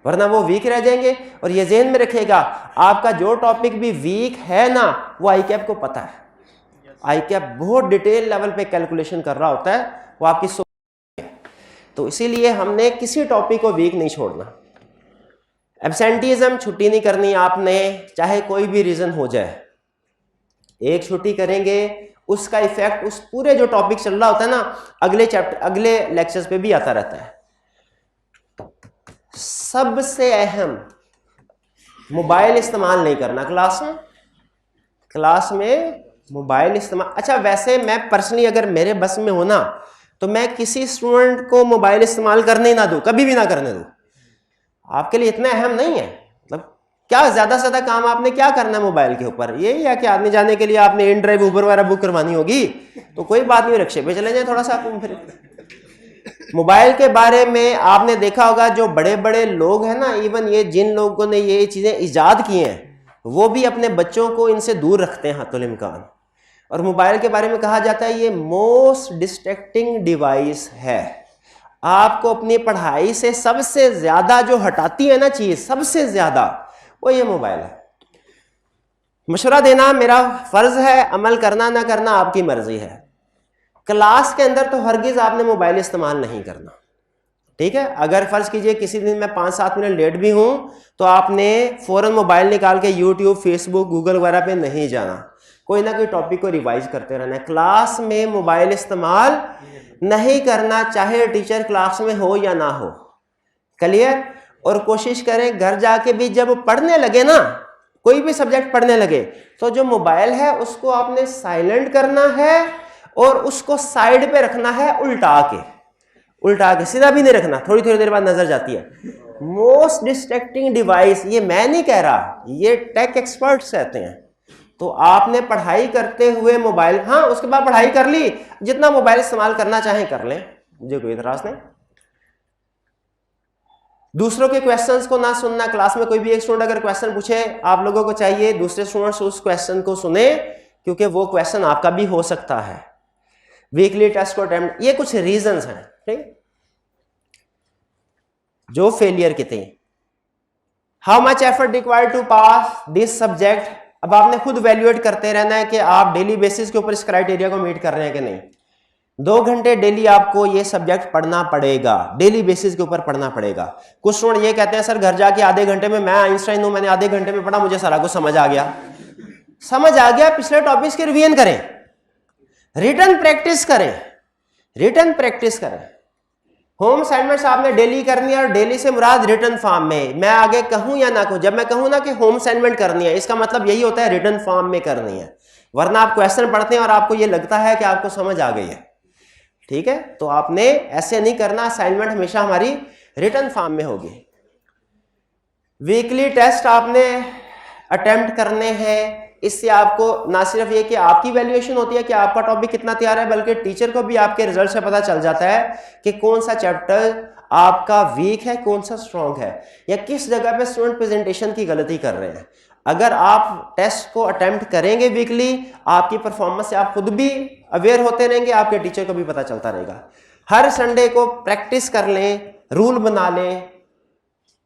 वरना वो वीक रह जाएंगे। और ये ज़हन में रखिएगा, आपका जो टॉपिक भी वीक है ना, वो आईकैप को पता है। आईकैप बहुत डिटेल लेवल पे कैलकुलेशन कर रहा होता है, वो आपकी सोच है। तो इसीलिए हमने किसी टॉपिक को वीक नहीं छोड़ना। एब्सेंटीज़म छुट्टी नहीं करनी आपने, चाहे कोई भी रीज़न हो जाए। एक छुट्टी करेंगे, उसका इफेक्ट उस पूरे जो टॉपिक चल रहा होता है ना, अगले चैप्टर, अगले लेक्चर्स पे भी आता रहता है। सबसे अहम, मोबाइल इस्तेमाल नहीं करना क्लास में। क्लास में मोबाइल इस्तेमाल, अच्छा वैसे मैं पर्सनली अगर मेरे बस में हो ना, तो मैं किसी स्टूडेंट को मोबाइल इस्तेमाल करने ही ना दूं, कभी भी ना करने दूं। आपके लिए इतना अहम नहीं है, मतलब क्या ज्यादा से ज्यादा काम आपने क्या करना है मोबाइल के ऊपर, यही है कि आने जाने के लिए आपने इन ड्राइव उबर वगैरह बुक करवानी होगी, तो कोई बात नहीं, रिक्शे पे चले जाए थोड़ा सा घूम फिर। मोबाइल के बारे में आपने देखा होगा, जो बड़े बड़े लोग हैं ना, इवन ये जिन लोगों ने ये चीजें इजाद की हैं, वो भी अपने बच्चों को इनसे दूर रखते हैं हाथुल इम्कान। और मोबाइल के बारे में कहा जाता है ये मोस्ट डिस्ट्रैक्टिंग डिवाइस है। आपको अपनी पढ़ाई से सबसे ज्यादा जो हटाती है ना चीज, सबसे ज्यादा, वो ये मोबाइल है। मशवरा देना मेरा फर्ज है, अमल करना ना करना आपकी मर्जी है। क्लास के अंदर तो हरगिज आपने मोबाइल इस्तेमाल नहीं करना, ठीक है। अगर फर्ज कीजिए किसी दिन मैं 5-7 मिनट लेट भी हूं, तो आपने फौरन मोबाइल निकाल के यूट्यूब, फेसबुक, गूगल वगैरह पे नहीं जाना, कोई ना कोई टॉपिक को रिवाइज करते रहना है। क्लास में मोबाइल इस्तेमाल नहीं करना, चाहे टीचर क्लास में हो या ना हो, क्लियर। और कोशिश करें घर जाके भी जब पढ़ने लगे ना, कोई भी सब्जेक्ट पढ़ने लगे, तो जो मोबाइल है उसको आपने साइलेंट करना है और उसको साइड पे रखना है, उल्टा के, सीधा भी नहीं रखना, थोड़ी थोड़ी देर बाद नजर जाती है। मोस्ट डिस्ट्रैक्टिंग डिवाइस, ये मैं नहीं कह रहा, ये टेक एक्सपर्ट्स कहते हैं। तो आपने पढ़ाई करते हुए मोबाइल, हाँ उसके बाद पढ़ाई कर ली, जितना मोबाइल इस्तेमाल करना चाहें कर लें, मुझे कोई इतराज नहीं। दूसरों के क्वेश्चंस को ना सुनना, क्लास में कोई भी एक स्टूडेंट अगर क्वेश्चन पूछे, आप लोगों को चाहिए दूसरे स्टूडेंट्स उस क्वेश्चन को सुने, क्योंकि वो क्वेश्चन आपका भी हो सकता है। वीकली टेस्ट को अटेम्प्ट, ये कुछ रीजंस हैं, ठीक, जो फेलियर के थे। How much effort required to pass this subject, अब आपने खुद वैल्यूएट करते रहना है कि आप डेली बेसिस के ऊपर इस क्राइटेरिया को मीट कर रहे हैं कि नहीं। 2 घंटे डेली आपको ये सब्जेक्ट पढ़ना पड़ेगा, डेली बेसिस के ऊपर पढ़ना पड़ेगा। कुछ स्टूडेंट ये कहते हैं सर घर जाके आधे घंटे में, मैं आइंस्टाइन हूं, मैंने आधे घंटे में पढ़ा, मुझे सारा कुछ समझ आ गया। पिछले टॉपिक्स के रिवीजन करें, रिटन प्रैक्टिस करें। होम असाइनमेंट्स आपने डेली करनी है, और डेली से मुराद रिटन फॉर्म में। मैं आगे कहूं या ना कहूं, जब मैं कहूं ना कि होम असाइनमेंट करनी है, इसका मतलब यही होता है रिटन फॉर्म में करनी है, वरना आप क्वेश्चन पढ़ते हैं और आपको ये लगता है कि आपको समझ आ गई है, ठीक है। तो आपने ऐसे नहीं करना, असाइनमेंट हमेशा हमारी रिटन फॉर्म में होगी। वीकली टेस्ट आपने अटेम्प्ट करने हैं, इससे आपको ना सिर्फ ये कि आपकी वैल्यूएशन होती है कि आपका टॉपिक कितना तैयार है, बल्कि टीचर को भी आपके रिजल्ट से पता चल जाता है कि कौन सा चैप्टर आपका वीक है, कौन सा स्ट्रॉन्ग है, या किस जगह पे स्टूडेंट प्रेजेंटेशन की गलती कर रहे हैं। अगर आप टेस्ट को अटेम्प्ट करेंगे वीकली, आपकी परफॉर्मेंस से आप खुद भी अवेयर होते रहेंगे, आपके टीचर को भी पता चलता रहेगा। हर संडे को प्रैक्टिस कर लें, रूल बना लें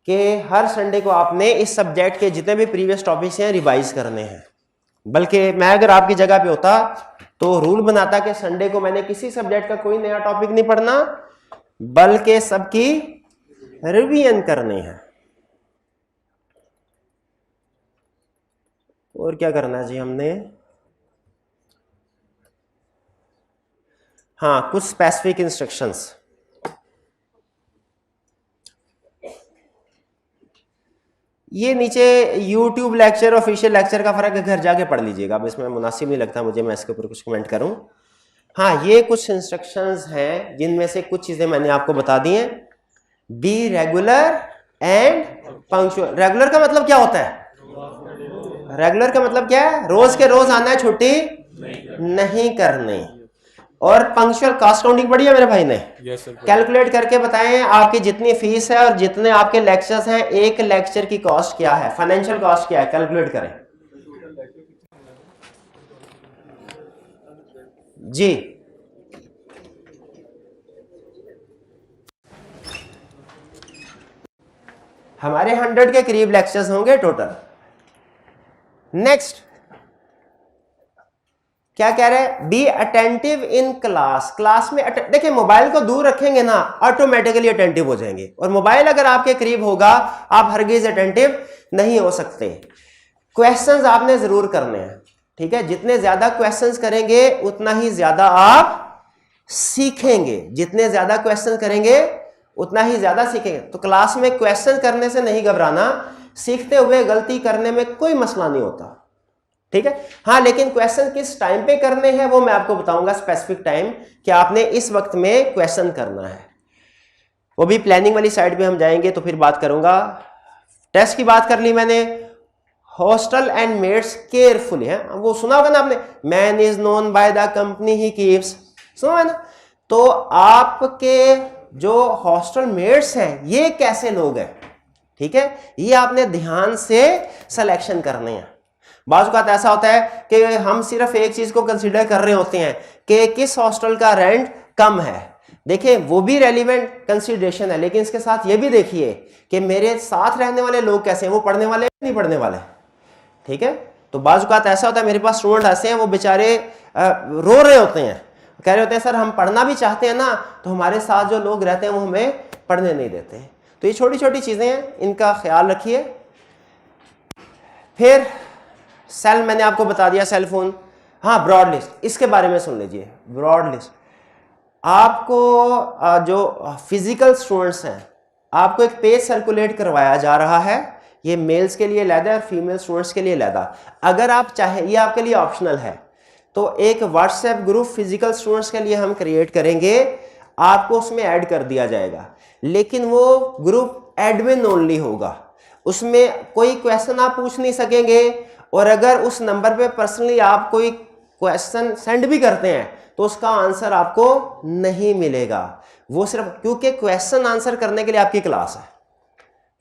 कि हर संडे को आपने इस सब्जेक्ट के जितने भी प्रीवियस टॉपिक्स हैं रिवाइज करने हैं। बल्कि मैं अगर आपकी जगह पे होता तो रूल बनाता कि संडे को मैंने किसी सब्जेक्ट का कोई नया टॉपिक नहीं पढ़ना, बल्कि सबकी रिवीजन करनी है। और क्या करना है जी हमने, हाँ कुछ स्पेसिफिक इंस्ट्रक्शंस। ये नीचे YouTube लेक्चर, ऑफिशियल लेक्चर का फर्क है, घर जाके पढ़ लीजिएगा, अब इसमें मुनासिब नहीं लगता मुझे मैं इसके ऊपर कुछ कमेंट करूं। हाँ ये कुछ इंस्ट्रक्शंस हैं जिनमें से कुछ चीजें मैंने आपको बता दी हैं। Be regular and punctual. Regular का मतलब क्या होता है, रेगुलर का मतलब क्या है, रोज के रोज आना है, छुट्टी नहीं करनी। और पंक्चुअल कॉस्ट काउंटिंग पढ़ी है मेरे भाई ने? Yes sir. कैलकुलेट करके बताएं आपकी जितनी फीस है और जितने आपके लेक्चर्स हैं, एक लेक्चर की कॉस्ट क्या है, फाइनेंशियल कॉस्ट क्या है, कैलकुलेट करें जी। हमारे 100 के करीब लेक्चर्स होंगे टोटल। नेक्स्ट क्या कह रहे हैं? Be attentive in class. Class में देखिए, मोबाइल को दूर रखेंगे ना, ऑटोमेटिकली अटेंटिव हो जाएंगे, और मोबाइल अगर आपके करीब होगा आप हरगिज अटेंटिव नहीं हो सकते। क्वेश्चंस आपने जरूर करने हैं, ठीक है? जितने ज्यादा क्वेश्चंस करेंगे उतना ही ज्यादा आप सीखेंगे, जितने ज्यादा क्वेश्चन करेंगे उतना ही ज्यादा सीखेंगे। तो क्लास में क्वेश्चन करने से नहीं घबराना, सीखते हुए गलती करने में कोई मसला नहीं होता, ठीक है? हाँ, लेकिन क्वेश्चन किस टाइम पे करने हैं वो मैं आपको बताऊंगा, स्पेसिफिक टाइम कि आपने इस वक्त में क्वेश्चन करना है। वो भी प्लानिंग वाली साइड पे हम जाएंगे तो फिर बात करूंगा। टेस्ट की बात कर ली मैंने। हॉस्टल एंड मेट्स केयरफुली है, वो सुना होगा ना आपने, man is known by the company he keeps, सुना है ना? तो आपके जो हॉस्टल मेट्स हैं ये कैसे लोग हैं, ठीक है? ये आपने ध्यान से सिलेक्शन करने हैं। बाज़ औक़ात ऐसा होता है कि हम सिर्फ एक चीज को कंसीडर कर रहे होते हैं कि किस हॉस्टल का रेंट कम है। देखिए, वो भी रेलिवेंट कंसीडरेशन है, लेकिन इसके साथ ये भी देखिए कि मेरे साथ रहने वाले लोग कैसे हैं, वो पढ़ने वाले नहीं पढ़ने वाले, ठीक है? तो बाज़ औक़ात ऐसा होता है, मेरे पास स्टूडेंट ऐसे हैं वो बेचारे रो रहे होते हैं, कह रहे होते हैं सर हम पढ़ना भी चाहते हैं ना, तो हमारे साथ जो लोग रहते हैं वो हमें पढ़ने नहीं देते। तो ये छोटी छोटी चीज़ें हैं, इनका ख्याल रखिए। फिर सेल मैंने आपको बता दिया, सेल फोन। हाँ, ब्रॉड लिस्ट, इसके बारे में सुन लीजिए। ब्रॉड लिस्ट आपको जो फिजिकल स्टूडेंट्स हैं, आपको एक पेज सर्कुलेट करवाया जा रहा है, ये मेल्स के लिए अलग है और फीमेल स्टूडेंट्स के लिए अलग है। अगर आप चाहें, ये आपके लिए ऑप्शनल है, तो एक व्हाट्सएप ग्रुप फिजिकल स्टूडेंट्स के लिए हम क्रिएट करेंगे, आपको उसमें ऐड कर दिया जाएगा, लेकिन वो ग्रुप एडमिन ओनली होगा, उसमें कोई क्वेश्चन आप पूछ नहीं सकेंगे, और अगर उस नंबर पे पर्सनली आप कोई क्वेश्चन सेंड भी करते हैं तो उसका आंसर आपको नहीं मिलेगा। वो सिर्फ क्योंकि क्वेश्चन आंसर करने के लिए आपकी क्लास है,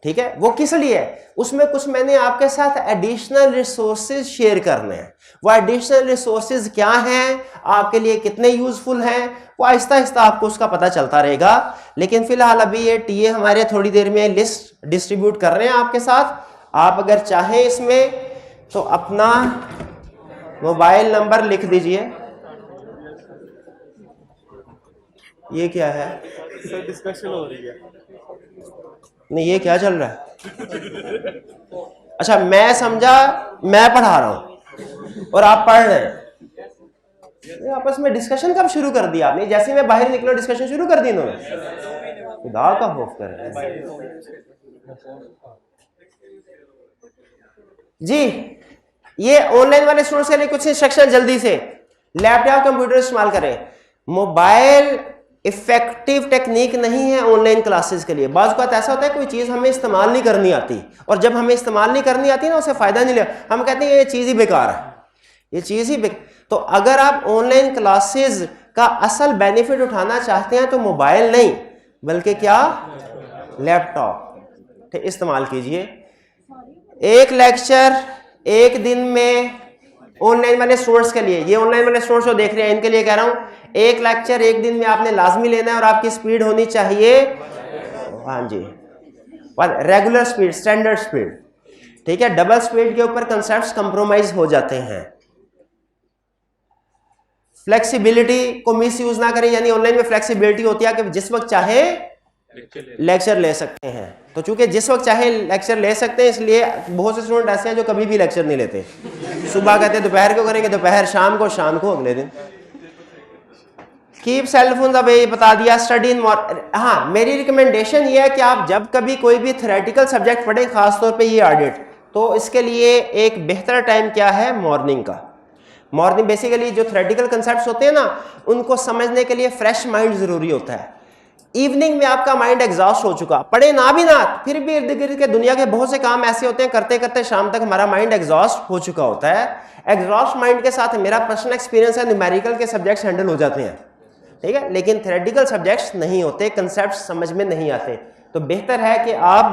ठीक है? वो किस लिए है? उसमें कुछ मैंने आपके साथ एडिशनल रिसोर्सेज शेयर करने हैं। वो एडिशनल रिसोर्सेज क्या हैं, आपके लिए कितने यूजफुल हैं, वो आहिस्ता आहिस्ता आपको उसका पता चलता रहेगा। लेकिन फिलहाल अभी ये टीए हमारे थोड़ी देर में लिस्ट डिस्ट्रीब्यूट कर रहे हैं आपके साथ। आप अगर चाहें इसमें तो अपना मोबाइल नंबर लिख दीजिए। ये क्या है? सर डिस्कशन हो रही है। नहीं, ये क्या चल रहा है? अच्छा, मैं समझा मैं पढ़ा रहा हूं और आप पढ़ रहे हैं। आपस में डिस्कशन कब शुरू कर दिया आपने? जैसे मैं बाहर निकला डिस्कशन शुरू कर दी इन्होंने। खुदा का खौफ कर रहे हैं जी। ये ऑनलाइन वाले स्टूडेंट्स के लिए कुछ इंस्ट्रक्शन जल्दी से। लैपटॉप कंप्यूटर इस्तेमाल करें। मोबाइल इफेक्टिव टेक्निक नहीं है ऑनलाइन क्लासेस के लिए। बाज़ औक़ात ऐसा होता है कोई चीज़ हमें इस्तेमाल नहीं करनी आती, और जब हमें इस्तेमाल नहीं करनी आती ना, उसे फ़ायदा नहीं लिया, हम कहते हैं ये चीज़ ही बेकार है, ये चीज़ ही बेकार। तो अगर आप ऑनलाइन क्लासेस का असल बेनिफिट उठाना चाहते हैं तो मोबाइल नहीं बल्कि क्या, लैपटॉप इस्तेमाल कीजिए। एक लेक्चर एक दिन में ऑनलाइन वाले स्टूडेंट्स के लिए, ये ऑनलाइन वाले स्टूडेंट्स जो देख रहे हैं इनके लिए कह रहा हूं, एक लेक्चर एक दिन में आपने लाजमी लेना है, और आपकी स्पीड होनी चाहिए, हाँ जी, रेगुलर स्पीड, स्टैंडर्ड स्पीड, ठीक है? डबल स्पीड के ऊपर कंसेप्ट्स कंप्रोमाइज हो जाते हैं। फ्लेक्सिबिलिटी को मिस यूज ना करें, यानी ऑनलाइन में फ्लेक्सिबिलिटी होती है कि जिस वक्त चाहे लेक्चर ले सकते हैं। तो चूंकि जिस वक्त चाहे लेक्चर ले सकते हैं, इसलिए बहुत से स्टूडेंट ऐसे हैं जो कभी भी लेक्चर नहीं लेते। सुबह कहते हैं दोपहर को करेंगे, दोपहर शाम को अगले दिन। कीप सेल फोन, अब ये बता दिया। स्टडी इन हाँ, मेरी रिकमेंडेशन ये है कि आप जब कभी कोई भी थ्योरेटिकल सब्जेक्ट पढ़ें, खासतौर पे ये ऑडिट, तो इसके लिए एक बेहतर टाइम क्या है, मॉर्निंग का। मॉर्निंग बेसिकली जो थ्योरेटिकल कंसेप्ट्स होते हैं ना, उनको समझने के लिए फ्रेश माइंड जरूरी होता है। इवनिंग में आपका माइंड एग्जॉस्ट हो चुका, पढ़े ना भी ना, फिर भी इर्द गिर्द के दुनिया के बहुत से काम ऐसे होते हैं, करते करते शाम तक हमारा माइंड एग्जॉस्ट हो चुका होता है। एग्जॉस्ट माइंड के साथ मेरा पर्सनल एक्सपीरियंस है, न्यूमेरिकल के सब्जेक्ट्स हैंडल हो जाते हैं। ठीक है, लेकिन थ्योरेटिकल सब्जेक्ट्स नहीं होते, कंसेप्ट समझ में नहीं आते, तो बेहतर है कि आप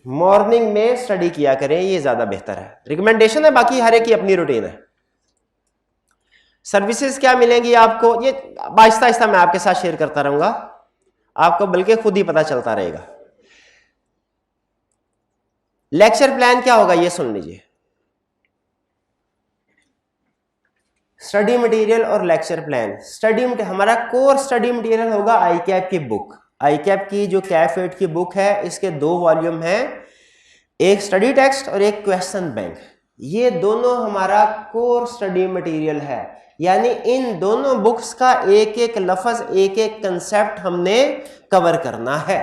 मॉर्निंग में स्टडी किया करें, ये ज्यादा बेहतर है। रिकमेंडेशन है, बाकी हर एक की अपनी रूटीन है। सर्विसेज क्या मिलेंगी आपको, ये आहिस्ता आहिस्ता मैं आपके साथ शेयर करता रहूंगा, आपको बल्कि खुद ही पता चलता रहेगा। लेक्चर प्लान क्या होगा ये सुन लीजिए। स्टडी मटेरियल और लेक्चर प्लान। हमारा कोर स्टडी मटेरियल होगा आईकैप की बुक। आईकैप की जो कैफ 8 की बुक है, इसके 2 वॉल्यूम हैं, एक स्टडी टेक्स्ट और एक क्वेश्चन बैंक। ये दोनों हमारा कोर स्टडी मटेरियल है, यानी इन दोनों बुक्स का एक एक लफ्ज, एक एक कंसेप्ट हमने कवर करना है।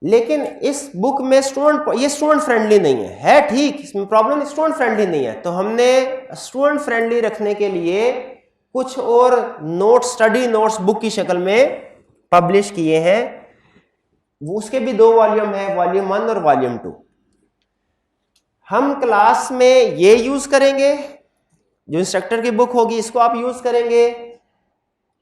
लेकिन इस बुक में स्टूडेंट फ्रेंडली नहीं है ठीक, इसमें प्रॉब्लम स्टूडेंट फ्रेंडली नहीं है, तो हमने स्टूडेंट फ्रेंडली रखने के लिए कुछ और स्टडी नोट्स बुक की शक्ल में पब्लिश किए हैं। उसके भी 2 वॉल्यूम है, वॉल्यूम 1 और वॉल्यूम 2। हम क्लास में ये यूज करेंगे, जो इंस्ट्रक्टर की बुक होगी इसको आप यूज करेंगे,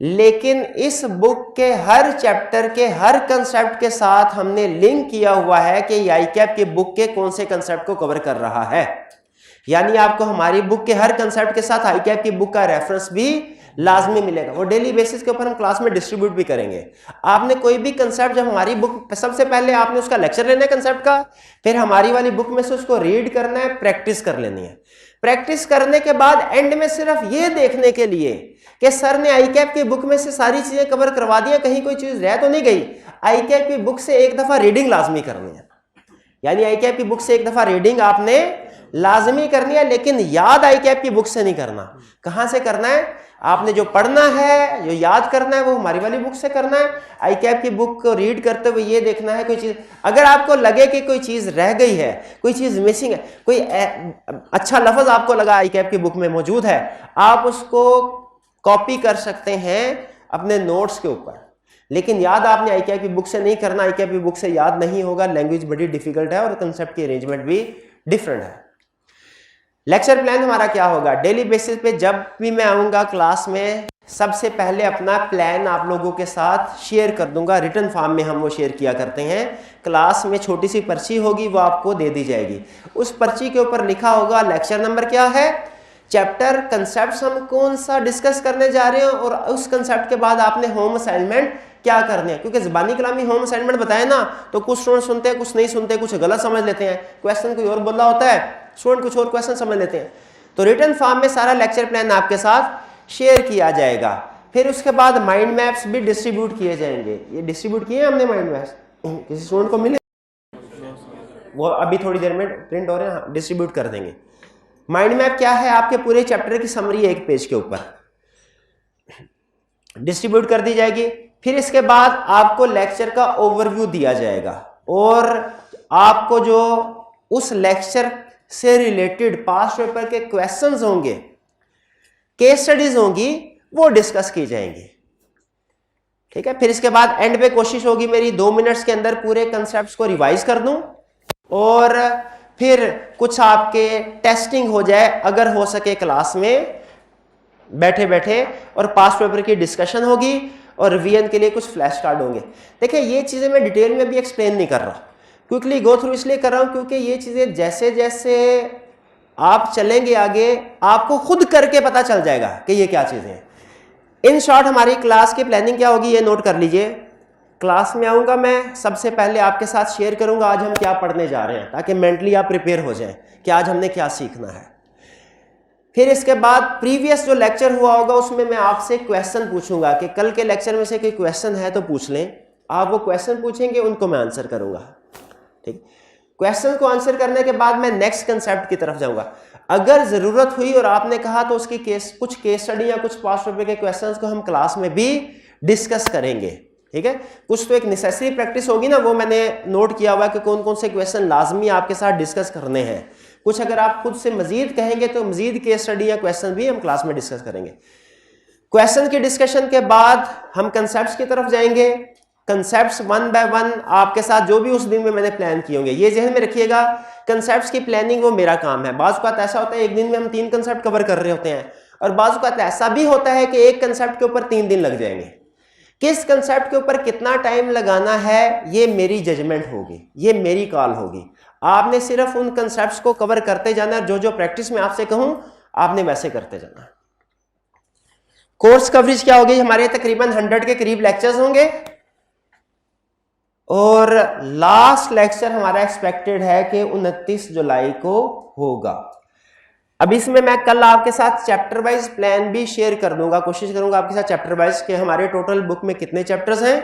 लेकिन इस बुक के हर चैप्टर के हर कंसेप्ट के साथ हमने लिंक किया हुआ है कि आईकैप की बुक के कौन से कंसेप्ट को कवर कर रहा है। यानी आपको हमारी बुक के हर कंसेप्ट के साथ आईकैप की बुक का रेफरेंस भी लाजमी मिलेगा। वो डेली बेसिस के ऊपर हम क्लास में डिस्ट्रीब्यूट भी करेंगे। आपने कोई भी कंसेप्ट, जब हमारी बुक, सबसे पहले आपने उसका लेक्चर लेना है कंसेप्ट का, फिर हमारी वाली बुक में से उसको रीड करना है, प्रैक्टिस कर लेनी है। प्रैक्टिस करने के बाद एंड में सिर्फ ये देखने के लिए कि सर ने आईकैप की बुक में से सारी चीजें कवर करवा दी, कहीं कोई चीज रह तो नहीं गई, आईकैप की बुक से एक दफा रीडिंग लाजमी करनी है। यानी आईकैप की बुक से एक दफा रीडिंग आपने लाजमी करनी है, लेकिन याद आईकैप की बुक से नहीं करना। कहां से करना है? आपने जो पढ़ना है, जो याद करना है, वो हमारी वाली बुक से करना है। आईकैप की बुक को रीड करते हुए ये देखना है कोई चीज, अगर आपको लगे कि कोई चीज रह गई है, कोई चीज मिसिंग है, कोई अच्छा लफ्ज आपको लगा आईकैप की बुक में मौजूद है, आप उसको कॉपी कर सकते हैं अपने नोट्स के ऊपर। लेकिन याद आपने आईकैप की बुक से नहीं करना, आईकैप की बुक से याद नहीं होगा, लैंग्वेज बड़ी डिफिकल्ट है और कंसेप्ट की अरेंजमेंट भी डिफरेंट है। लेक्चर प्लान हमारा क्या होगा? डेली बेसिस पे जब भी मैं आऊँगा क्लास में, सबसे पहले अपना प्लान आप लोगों के साथ शेयर कर दूंगा। रिटन फॉर्म में हम वो शेयर किया करते हैं। क्लास में छोटी सी पर्ची होगी, वो आपको दे दी जाएगी। उस पर्ची के ऊपर लिखा होगा लेक्चर नंबर क्या है, चैप्टर, कंसेप्ट हम कौन सा डिस्कस करने जा रहे हैं, और उस कंसेप्ट के बाद आपने होम असाइनमेंट क्या करने हैं। क्योंकि ज़बानी कलामी होम असाइनमेंट बताए ना, तो कुछ स्टूडेंट सुनते हैं, कुछ नहीं सुनते, कुछ गलत समझ लेते हैं, क्वेश्चन कोई और बोला होता है, स्टूडेंट कुछ और क्वेश्चन समझ लेते हैं। तो रिटन फॉर्म में सारा लेक्चर प्लान आपके साथ शेयर किया जाएगा। फिर उसके बाद माइंड मैप्स भी डिस्ट्रीब्यूट किए जाएंगे। ये डिस्ट्रीब्यूट किए हमने माइंड मैप्स, किसी स्टूडेंट को मिले? वो अभी थोड़ी देर में प्रिंट हो रहे हैं, डिस्ट्रीब्यूट कर देंगे। माइंड मैप क्या है? आपके पूरे चैप्टर की समरी एक पेज के ऊपर डिस्ट्रीब्यूट कर दी जाएगी। फिर इसके बाद आपको लेक्चर का ओवरव्यू दिया जाएगा, और आपको जो उस लेक्चर से रिलेटेड पास्ट पेपर के क्वेश्चंस होंगे, केस स्टडीज होंगी, वो डिस्कस की जाएंगी। ठीक है। फिर इसके बाद एंड पे कोशिश होगी मेरी 2 मिनट्स के अंदर पूरे कंसेप्ट्स को रिवाइज कर दूं, और फिर कुछ आपके टेस्टिंग हो जाए अगर हो सके क्लास में बैठे बैठे, और पास्ट पेपर की डिस्कशन होगी, और रिवीजन के लिए कुछ फ्लैश कार्ड होंगे। देखिए ये चीज़ें मैं डिटेल में भी एक्सप्लेन नहीं कर रहा, क्विकली गो थ्रू इसलिए कर रहा हूँ क्योंकि ये चीज़ें जैसे जैसे आप चलेंगे आगे, आपको खुद करके पता चल जाएगा कि ये क्या चीज़ें हैं। इन शॉर्ट हमारी क्लास की प्लानिंग क्या होगी, ये नोट कर लीजिए। क्लास में आऊँगा मैं, सबसे पहले आपके साथ शेयर करूँगा आज हम क्या पढ़ने जा रहे हैं, ताकि मेंटली आप प्रिपेयर हो जाएं कि आज हमने क्या सीखना है। फिर इसके बाद प्रीवियस जो लेक्चर हुआ होगा उसमें मैं आपसे क्वेश्चन पूछूंगा कि कल के लेक्चर में से कोई क्वेश्चन है तो पूछ लें। आप वो क्वेश्चन पूछेंगे, उनको मैं आंसर करूंगा। ठीक, क्वेश्चन को आंसर करने के बाद मैं नेक्स्ट कंसेप्ट की तरफ जाऊंगा। अगर जरूरत हुई और आपने कहा तो उसकी कुछ केस स्टडी या कुछ पास्ट पेपर के क्वेश्चंस को हम क्लास में भी डिस्कस करेंगे। ठीक है। कुछ तो एक नेसेसरी प्रैक्टिस होगी ना, वो मैंने नोट किया हुआ कि कौन कौन से क्वेश्चन लाजमी आपके साथ डिस्कस करने हैं। कुछ अगर आप खुद से मजीद कहेंगे तो मजीद केस स्टडी या क्वेश्चन भी हम क्लास में डिस्कस करेंगे। क्वेश्चन की डिस्कशन के बाद हम कंसेप्ट्स की तरफ जाएंगे। कंसेप्ट्स 1 बाय 1 आपके साथ जो भी उस दिन में मैंने प्लान किए होंगे, ये ज़हन में रखिएगा। कंसेप्ट्स की प्लानिंग वो मेरा काम है। बाज़ बात ऐसा होता है एक दिन में हम 3 कंसेप्ट कवर कर रहे होते हैं, और बाज़ औक़ात ऐसा भी होता है कि एक कंसेप्ट के ऊपर 3 दिन लग जाएंगे। किस कंसेप्ट के ऊपर कितना टाइम लगाना है ये मेरी जजमेंट होगी, ये मेरी कॉल होगी। आपने सिर्फ उन कंसेप्ट्स को कवर करते जाना है, जो जो प्रैक्टिस में आपसे कहूं आपने वैसे करते जाना। कोर्स कवरेज क्या होगी, हमारे तकरीबन 100 के करीब लेक्चर्स होंगे और लास्ट लेक्चर हमारा एक्सपेक्टेड है कि 29 जुलाई को होगा। अब इसमें मैं कल आपके साथ चैप्टर वाइज प्लान भी शेयर कर दूंगा, कोशिश करूंगा आपके साथ चैप्टर वाइज कि हमारे टोटल बुक में कितने चैप्टर्स हैं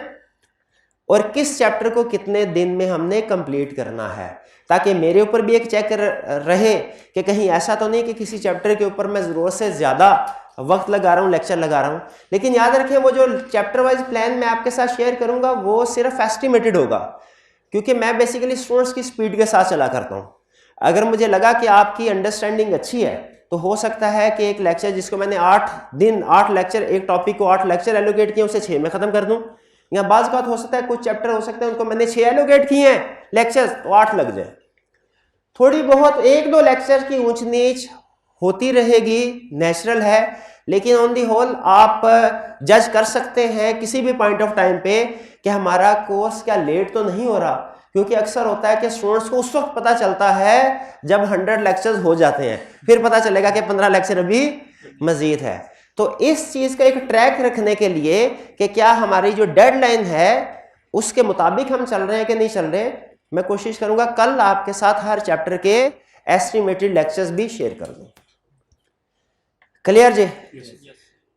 और किस चैप्टर को कितने दिन में हमने कंप्लीट करना है, ताकि मेरे ऊपर भी एक चेक रहे कि कहीं ऐसा तो नहीं कि किसी चैप्टर के ऊपर मैं ज़रूरत से ज़्यादा वक्त लगा रहा हूँ, लेक्चर लगा रहा हूँ। लेकिन याद रखें वो जो चैप्टर वाइज प्लान मैं आपके साथ शेयर करूँगा वो सिर्फ एस्टिमेटेड होगा, क्योंकि मैं बेसिकली स्टूडेंट्स की स्पीड के साथ चला करता हूँ। अगर मुझे लगा कि आपकी अंडरस्टैंडिंग अच्छी है तो हो सकता है कि एक लेक्चर जिसको मैंने 8 दिन 8 लेक्चर, एक टॉपिक को 8 लेक्चर एलोकेट किए उसे 6 में ख़त्म कर दूं, या बाज़ बात हो सकता है कुछ चैप्टर हो सकते हैं उनको मैंने 6 एलोकेट किए हैं लेक्चर्स तो 8 लग जाए। थोड़ी बहुत 1-2 लेक्चर की ऊंच नीच होती रहेगी, नेचुरल है, लेकिन ऑन दी होल आप जज कर सकते हैं किसी भी पॉइंट ऑफ टाइम पे कि हमारा कोर्स क्या लेट तो नहीं हो रहा, क्योंकि अक्सर होता है कि स्टूडेंट्स को उस वक्त पता चलता है जब 100 लेक्चर्स हो जाते हैं, फिर पता चलेगा कि 15 लेक्चर अभी मजीद है। तो इस चीज़ का एक ट्रैक रखने के लिए कि क्या हमारी जो डेडलाइन है उसके मुताबिक हम चल रहे हैं कि नहीं चल रहे, मैं कोशिश करूंगा कल आपके साथ हर चैप्टर के एस्टिमेटेड लेक्चर्स भी शेयर कर दूं। क्लियर जी?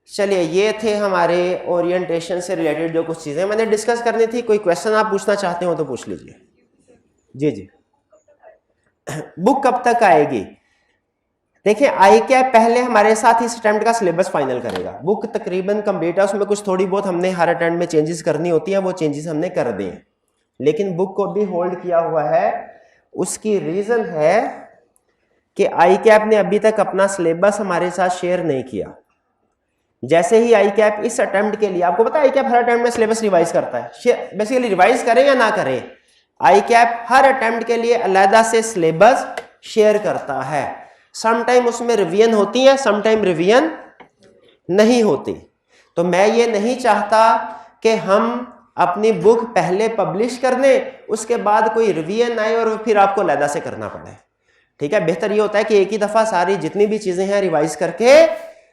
चलिए, ये थे हमारे ओरिएंटेशन से रिलेटेड जो कुछ चीज़ें मैंने डिस्कस करनी थी। कोई क्वेश्चन आप पूछना चाहते हो तो पूछ लीजिए। जी जी, बुक कब तक आएगी? देखिए, आई कैप पहले हमारे साथ इस अटेम्प्ट का सिलेबस फाइनल करेगा। बुक तकरीबन कंप्लीट है, उसमें कुछ थोड़ी बहुत हमने हर अटेम्प्ट में चेंजेस करनी होती है, वो चेंजेस हमने कर दिए, लेकिन बुक को भी होल्ड किया हुआ है। उसकी रीज़न है कि आई कैप ने अभी तक अपना सिलेबस हमारे साथ शेयर नहीं किया। जैसे ही आई कैप इस अटेम्प्ट के लिए, आपको पता है आई कैप हर अटेम्प्ट में सिलेबस रिवाइज करता है, बेसिकली रिवाइज करें या ना करें, आई कैप हर अटेम्प्ट के लिए अलहदा से सिलेबस शेयर करता है। समटाइम उसमें रिवीजन होती है, समटाइम रिवीजन नहीं होती। तो मैं ये नहीं चाहता कि हम अपनी बुक पहले पब्लिश कर दें, उसके बाद कोई रिवीजन आए और फिर आपको अलहदा से करना पड़े। ठीक है, बेहतर ये होता है कि एक ही दफ़ा सारी जितनी भी चीज़ें हैं रिवाइज करके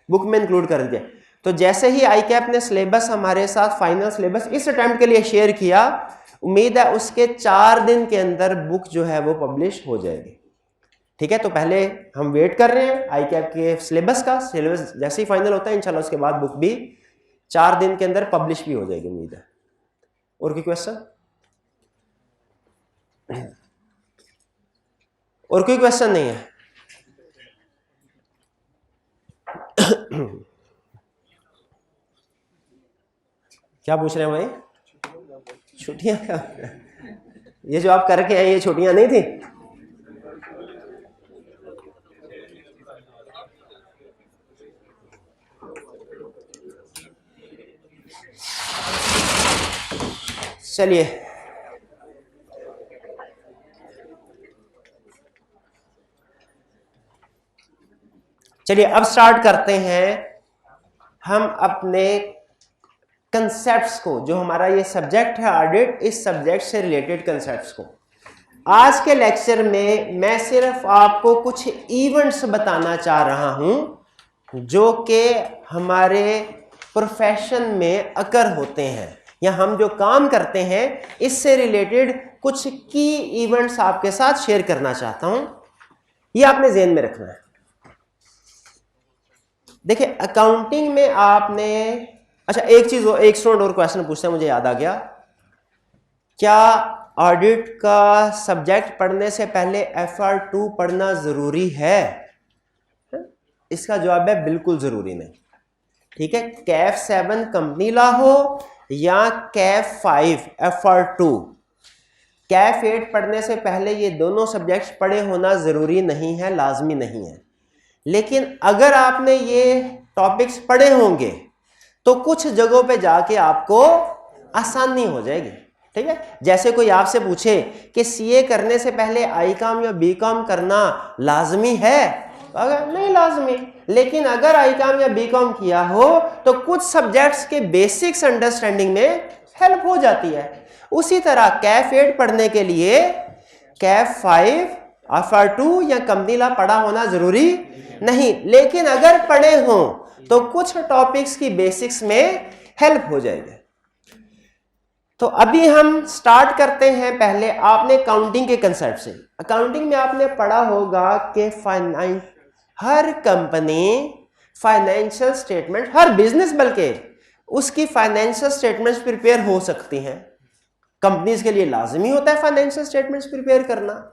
बुक में इंक्लूड कर दिए। तो जैसे ही आई कैप ने सिलेबस हमारे साथ फाइनल सिलेबस इस अटेम्प्ट के लिए शेयर किया, उम्मीद है उसके 4 दिन के अंदर बुक जो है वो पब्लिश हो जाएगी। ठीक है, तो पहले हम वेट कर रहे हैं आई कैप के सिलेबस का। सिलेबस जैसे ही फाइनल होता है इंशाल्लाह उसके बाद बुक भी 4 दिन के अंदर पब्लिश भी हो जाएगी, उम्मीद है। और कोई क्वेश्चन? और कोई क्वेश्चन नहीं है? क्या पूछ रहे हैं भाई? छुट्टियां क्या? ये जो आप करके आए ये छुट्टियां नहीं थी? चलिए, चलिए अब स्टार्ट करते हैं हम अपने कंसेप्ट्स को। जो हमारा ये सब्जेक्ट है ऑडिट, इस सब्जेक्ट से रिलेटेड कंसेप्ट्स को आज के लेक्चर में मैं सिर्फ आपको कुछ इवेंट्स बताना चाह रहा हूं जो कि हमारे प्रोफेशन में अकर होते हैं, या हम जो काम करते हैं इससे रिलेटेड कुछ की इवेंट्स आपके साथ शेयर करना चाहता हूं। ये आपने ज़हन में रखना है। देखिए, अकाउंटिंग में आपने, अच्छा एक चीज, एक स्टूडेंट और क्वेश्चन पूछते हैं, मुझे याद आ गया, क्या ऑडिट का सब्जेक्ट पढ़ने से पहले FR2 पढ़ना जरूरी है? इसका जवाब है बिल्कुल जरूरी नहीं। ठीक है, कैफ 7 कंपनी लॉ हो या कैफ 5 FR2, कैफ 8 पढ़ने से पहले ये दोनों सब्जेक्ट्स पढ़े होना जरूरी नहीं है, लाजमी नहीं है। लेकिन अगर आपने ये टॉपिक्स पढ़े होंगे तो कुछ जगहों पे जाके आपको आसानी हो जाएगी। ठीक है, जैसे कोई आपसे पूछे कि सीए करने से पहले आई कॉम या बी कॉम करना लाजमी है, अगर नहीं लाजमी, लेकिन अगर ICOM या BCom किया हो तो कुछ सब्जेक्ट्स के बेसिक्स अंडरस्टैंडिंग में हेल्प हो जाती है। उसी तरह कैफ 8 पढ़ने के लिए कैफ 5 FR2 या कंपनी लॉ पढ़ा होना जरूरी नहीं, लेकिन अगर पढ़े हो तो कुछ टॉपिक्स की बेसिक्स में हेल्प हो जाएगी। तो अभी हम स्टार्ट करते हैं। पहले आपने काउंटिंग के कंसेप्ट से, अकाउंटिंग में आपने पढ़ा होगा कि हर कंपनी फाइनेंशियल स्टेटमेंट, हर बिजनेस बल्कि उसकी फाइनेंशियल स्टेटमेंट्स प्रिपेयर हो सकती हैं। कंपनीज के लिए लाजमी होता है फाइनेंशियल स्टेटमेंट्स प्रिपेयर करना।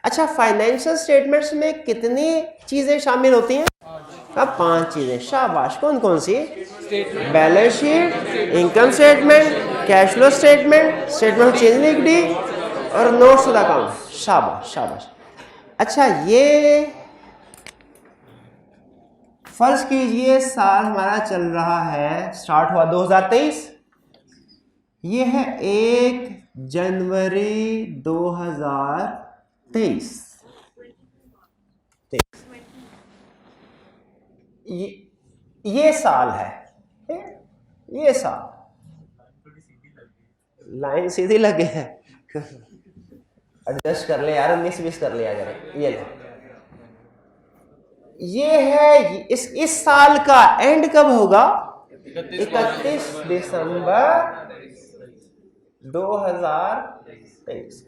अच्छा, फाइनेंशियल स्टेटमेंट्स में कितनी चीजें शामिल होती हैं? अब 5 चीजें। शाबाश। कौन कौन सी? Balance sheet, income statement, cash flow statement, statement of change in equity और नोट्स टू द अकाउंट। शाबाश शाबाश। अच्छा, ये फर्ज कीजिए साल हमारा चल रहा है, स्टार्ट हुआ 2023, ये है 1 जनवरी 2023। ये साल है, ये साल। लाइन सीधी लगे है, एडजस्ट कर ले यार, 19-20 कर लिया करें। ये ले, ये है इस साल का एंड कब होगा? 31 दिसंबर 2023।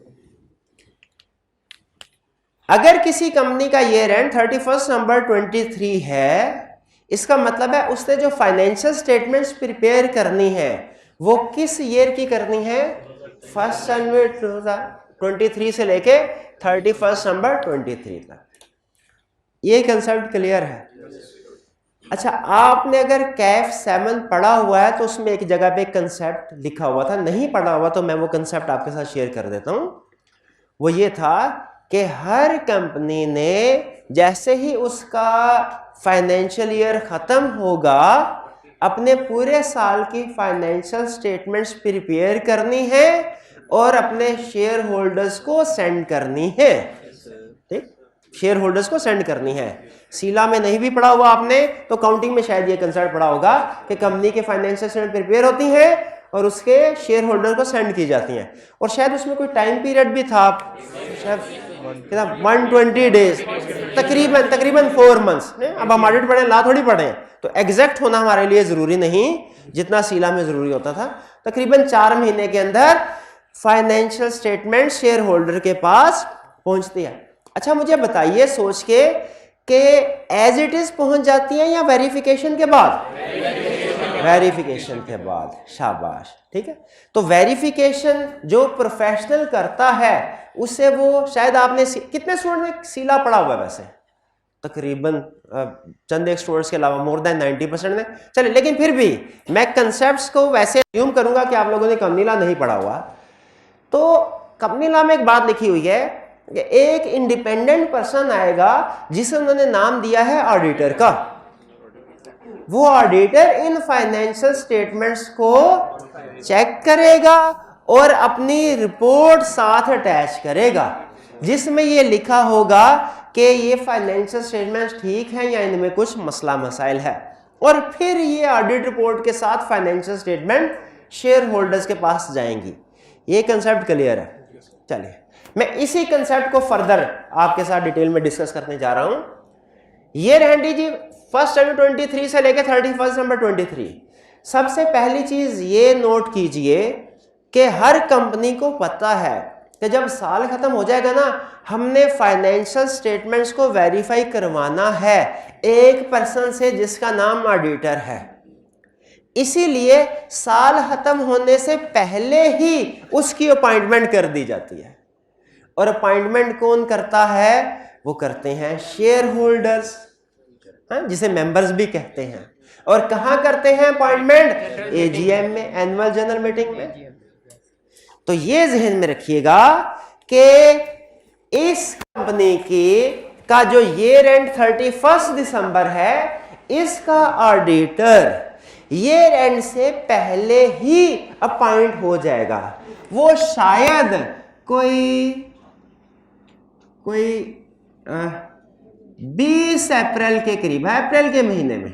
अगर किसी कंपनी का ईयर एंड 31 नवंबर 23 है, इसका मतलब है उसने जो फाइनेंशियल स्टेटमेंट्स प्रिपेयर करनी है वो किस ईयर की करनी है? 1 जनवरी 2023 से लेके 31 नवंबर 23 तक। ये कंसेप्ट क्लियर है? अच्छा, आपने अगर कैफ 7 पढ़ा हुआ है तो उसमें एक जगह पे कंसेप्ट लिखा हुआ था, नहीं पढ़ा हुआ तो मैं वो कंसेप्ट आपके साथ शेयर कर देता हूं। वो ये था कि हर कंपनी ने जैसे ही उसका फाइनेंशियल ईयर खत्म होगा अपने पूरे साल की फाइनेंशियल स्टेटमेंट्स प्रिपेयर करनी है और अपने शेयर होल्डर्स को सेंड करनी है। ठीक, शेयर होल्डर्स को सेंड करनी है। सीला में नहीं भी पढ़ा हुआ आपने तो काउंटिंग में शायद ये कंसेप्ट पढ़ा होगा कि कंपनी के फाइनेंशियल स्टेटमेंट प्रिपेयर होती हैं और उसके शेयर होल्डर को सेंड की जाती हैं, और शायद उसमें कोई टाइम पीरियड भी था, शायद 120 डेज, तकरीबन 4 मंथ्स। अब हम ऑडिट पढ़े, ला थोड़ी पढ़े, तो एग्जैक्ट होना हमारे लिए जरूरी नहीं जितना सीला में जरूरी होता था। तकरीबन 4 महीने के अंदर फाइनेंशियल स्टेटमेंट शेयर होल्डर के पास पहुंचती है। अच्छा, मुझे बताइए सोच के कि एज इट इज पहुंच जाती है या वेरिफिकेशन के बाद? वेरिफिकेशन के बाद। शाबाश। ठीक है, तो वेरिफिकेशन जो प्रोफेशनल करता है उससे वो, शायद आपने कितने स्टूडेंट ने सीला पढ़ा हुआ है? वैसे तकरीबन चंद एक स्टूडेंट्स के अलावा मोर देन 90% ने। चले, लेकिन फिर भी मैं कंसेप्ट्स को वैसे अज्यूम करूंगा कि आप लोगों ने कंपनी लॉ नहीं पढ़ा हुआ। तो कंपनी लॉ में एक बात लिखी हुई है कि एक इंडिपेंडेंट पर्सन आएगा जिसे उन्होंने नाम दिया है ऑडिटर का। वो ऑडिटर इन फाइनेंशियल स्टेटमेंट्स को चेक करेगा और अपनी रिपोर्ट साथ अटैच करेगा जिसमें ये लिखा होगा कि ये फाइनेंशियल स्टेटमेंट्स ठीक हैं या इनमें कुछ मसला मसाइल है, और फिर ये ऑडिट रिपोर्ट के साथ फाइनेंशियल स्टेटमेंट शेयर होल्डर्स के पास जाएंगी। ये कंसेप्ट क्लियर है? चलिए, मैं इसी कंसेप्ट को फर्दर आपके साथ डिटेल में डिस्कस करने जा रहा हूं। ये रहंडी जी 1 जनवरी 23 से लेकर 31 नवंबर 23। सबसे पहली चीज ये नोट कीजिए कि हर कंपनी को पता है कि जब साल खत्म हो जाएगा ना, हमने फाइनेंशियल स्टेटमेंट्स को वेरीफाई करवाना है एक पर्सन से जिसका नाम ऑडिटर है। इसीलिए साल खत्म होने से पहले ही उसकी अपॉइंटमेंट कर दी जाती है, और अपॉइंटमेंट कौन करता है? वो करते हैं शेयर होल्डर्स, जिसे मेंबर्स भी कहते हैं। और कहां करते हैं अपॉइंटमेंट? एजीएम में, एनुअल जनरल मीटिंग में। तो ये जहन में रखिएगा कि इस कंपनी का जो ईयर एंड 31 दिसंबर है, इसका ऑडिटर ईयर एंड से पहले ही अपॉइंट हो जाएगा। वो शायद कोई 20 अप्रैल के करीब है, अप्रैल के महीने में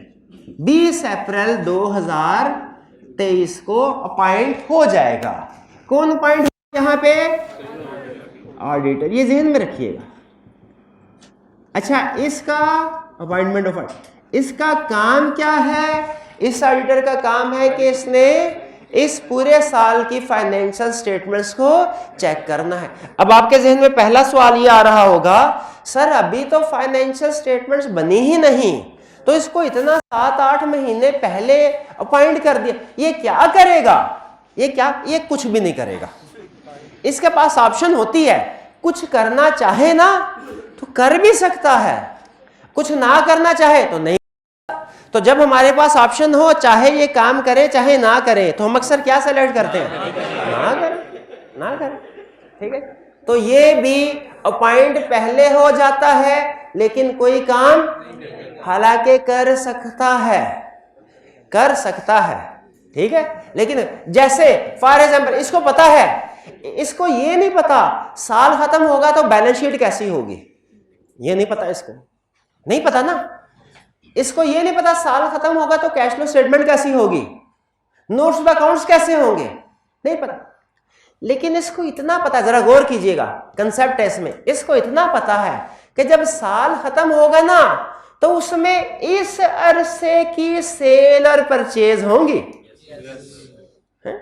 20 अप्रैल 2023 को अपॉइंट हो जाएगा। कौन अपॉइंट यहां पे? ऑडिटर, ये ध्यान में रखिएगा। अच्छा, इसका अपॉइंटमेंट ऑफ इसका काम क्या है? इस ऑडिटर का काम है कि इसने इस पूरे साल की फाइनेंशियल स्टेटमेंट्स को चेक करना है। अब आपके जहन में पहला सवाल ये आ रहा होगा, सर अभी तो फाइनेंशियल स्टेटमेंट्स बनी ही नहीं, तो इसको इतना 7-8 महीने पहले अपॉइंट कर दिया, ये क्या करेगा? ये कुछ भी नहीं करेगा। इसके पास ऑप्शन होती है, कुछ करना चाहे ना तो कर भी सकता है, कुछ ना करना चाहे तो नहीं। तो जब हमारे पास ऑप्शन हो, चाहे ये काम करे चाहे ना करे, तो हम अक्सर क्या सेलेक्ट करते हैं? ना करें। ठीक है, तो ये भी अपॉइंट पहले हो जाता है, लेकिन कोई काम हालांकि कर सकता है। ठीक है, लेकिन जैसे फॉर एग्जाम्पल इसको पता है, इसको ये नहीं पता साल खत्म होगा तो बैलेंस शीट कैसी होगी, ये नहीं पता, इसको नहीं पता ना। इसको ये नहीं पता साल खत्म होगा तो कैश फ्लो स्टेटमेंट कैसी होगी, नोट्स ऑफ अकाउंट्स कैसे होंगे, नहीं पता। लेकिन इसको इतना पता, जरा गौर कीजिएगा कंसेप्ट है इसमें, इसको इतना पता है कि जब साल खत्म होगा ना तो उसमें इस अरसे की सेल और परचेज होंगी।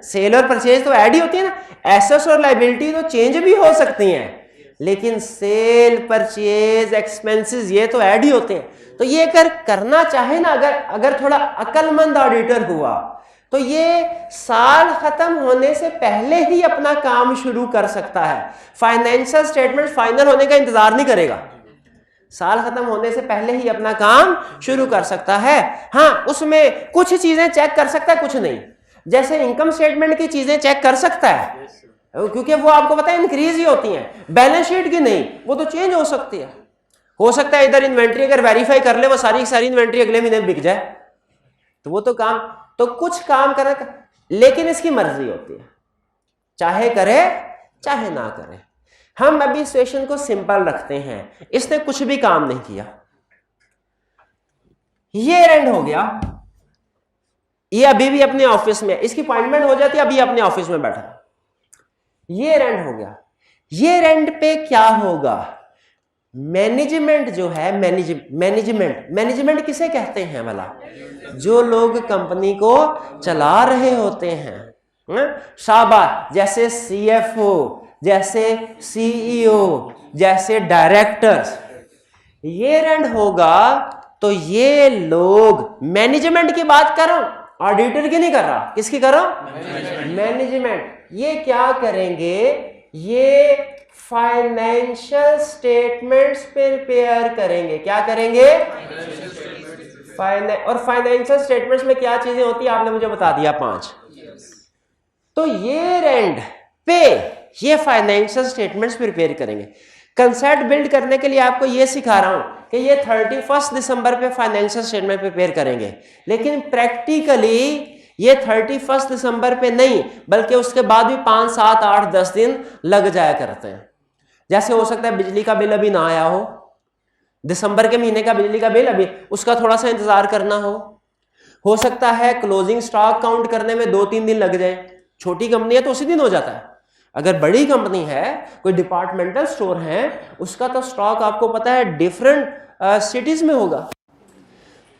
सेल और परचेज तो ऐड ही होती है ना, एसेट्स और लायबिलिटी तो चेंज भी हो सकती हैं, लेकिन सेल परचेज एक्सपेंसेस ये तो ऐड ही होते हैं। तो ये अगर करना चाहे ना, अगर थोड़ा अक्लमंद ऑडिटर हुआ तो ये साल खत्म होने से पहले ही अपना काम शुरू कर सकता है। फाइनेंशियल स्टेटमेंट फाइनल होने का इंतजार नहीं करेगा, साल खत्म होने से पहले ही अपना काम शुरू कर सकता है। हाँ, उसमें कुछ चीजें चेक कर सकता है, कुछ नहीं। जैसे इनकम स्टेटमेंट की चीजें चेक कर सकता है, क्योंकि वो आपको पता है इंक्रीज ही होती हैं। बैलेंस शीट की नहीं, वो तो चेंज हो सकती है। हो सकता है इधर इन्वेंट्री अगर वेरीफाई कर ले, वो सारी इन्वेंट्री अगले महीने बिक जाए, तो वो तो काम, तो कुछ काम करे, लेकिन इसकी मर्जी होती है, चाहे करे चाहे ना करे। हम अभी सिचुएशन को सिंपल रखते हैं, इसने कुछ भी काम नहीं किया, ये एंड हो गया, ये अभी भी अपने ऑफिस में, इसकी अपॉइंटमेंट हो जाती है, अभी अपने ऑफिस में बैठा, ये रेंट हो गया। ये रेंट पे क्या होगा? मैनेजमेंट जो है, मैनेजमेंट किसे कहते हैं भला? जो लोग कंपनी को चला रहे होते हैं, शाबाश, जैसे सीएफओ, जैसे सीईओ, जैसे डायरेक्टर्स, ये रेंट होगा। तो ये लोग, मैनेजमेंट की बात कर रहा हूं, ऑडिटर की नहीं कर रहा, किसकी कर रहा हूं? मैनेजमेंट। ये क्या करेंगे? ये फाइनेंशियल स्टेटमेंट्स प्रिपेयर करेंगे। क्या करेंगे? और फाइनेंशियल स्टेटमेंट्स में क्या चीजें होती है आपने मुझे बता दिया, 5। तो ये रेंट पे ये फाइनेंशियल स्टेटमेंट्स प्रिपेयर करेंगे। कंसेप्ट बिल्ड करने के लिए आपको ये सिखा रहा हूं कि ये 31 दिसंबर पे फाइनेंशियल स्टेटमेंट प्रिपेयर करेंगे, लेकिन प्रैक्टिकली ये 31 दिसंबर पे नहीं, बल्कि उसके बाद भी 5, 7, 8, 10 दिन लग जाया करते हैं। जैसे हो सकता है बिजली का बिल अभी ना आया हो, दिसंबर के महीने का बिजली का बिल अभी, उसका थोड़ा सा इंतजार करना हो सकता है क्लोजिंग स्टॉक काउंट करने में 2-3 दिन लग जाए। छोटी कंपनी है तो उसी दिन हो जाता है, अगर बड़ी कंपनी है, कोई डिपार्टमेंटल स्टोर है, उसका तो स्टॉक आपको पता है डिफरेंट सिटीज में होगा।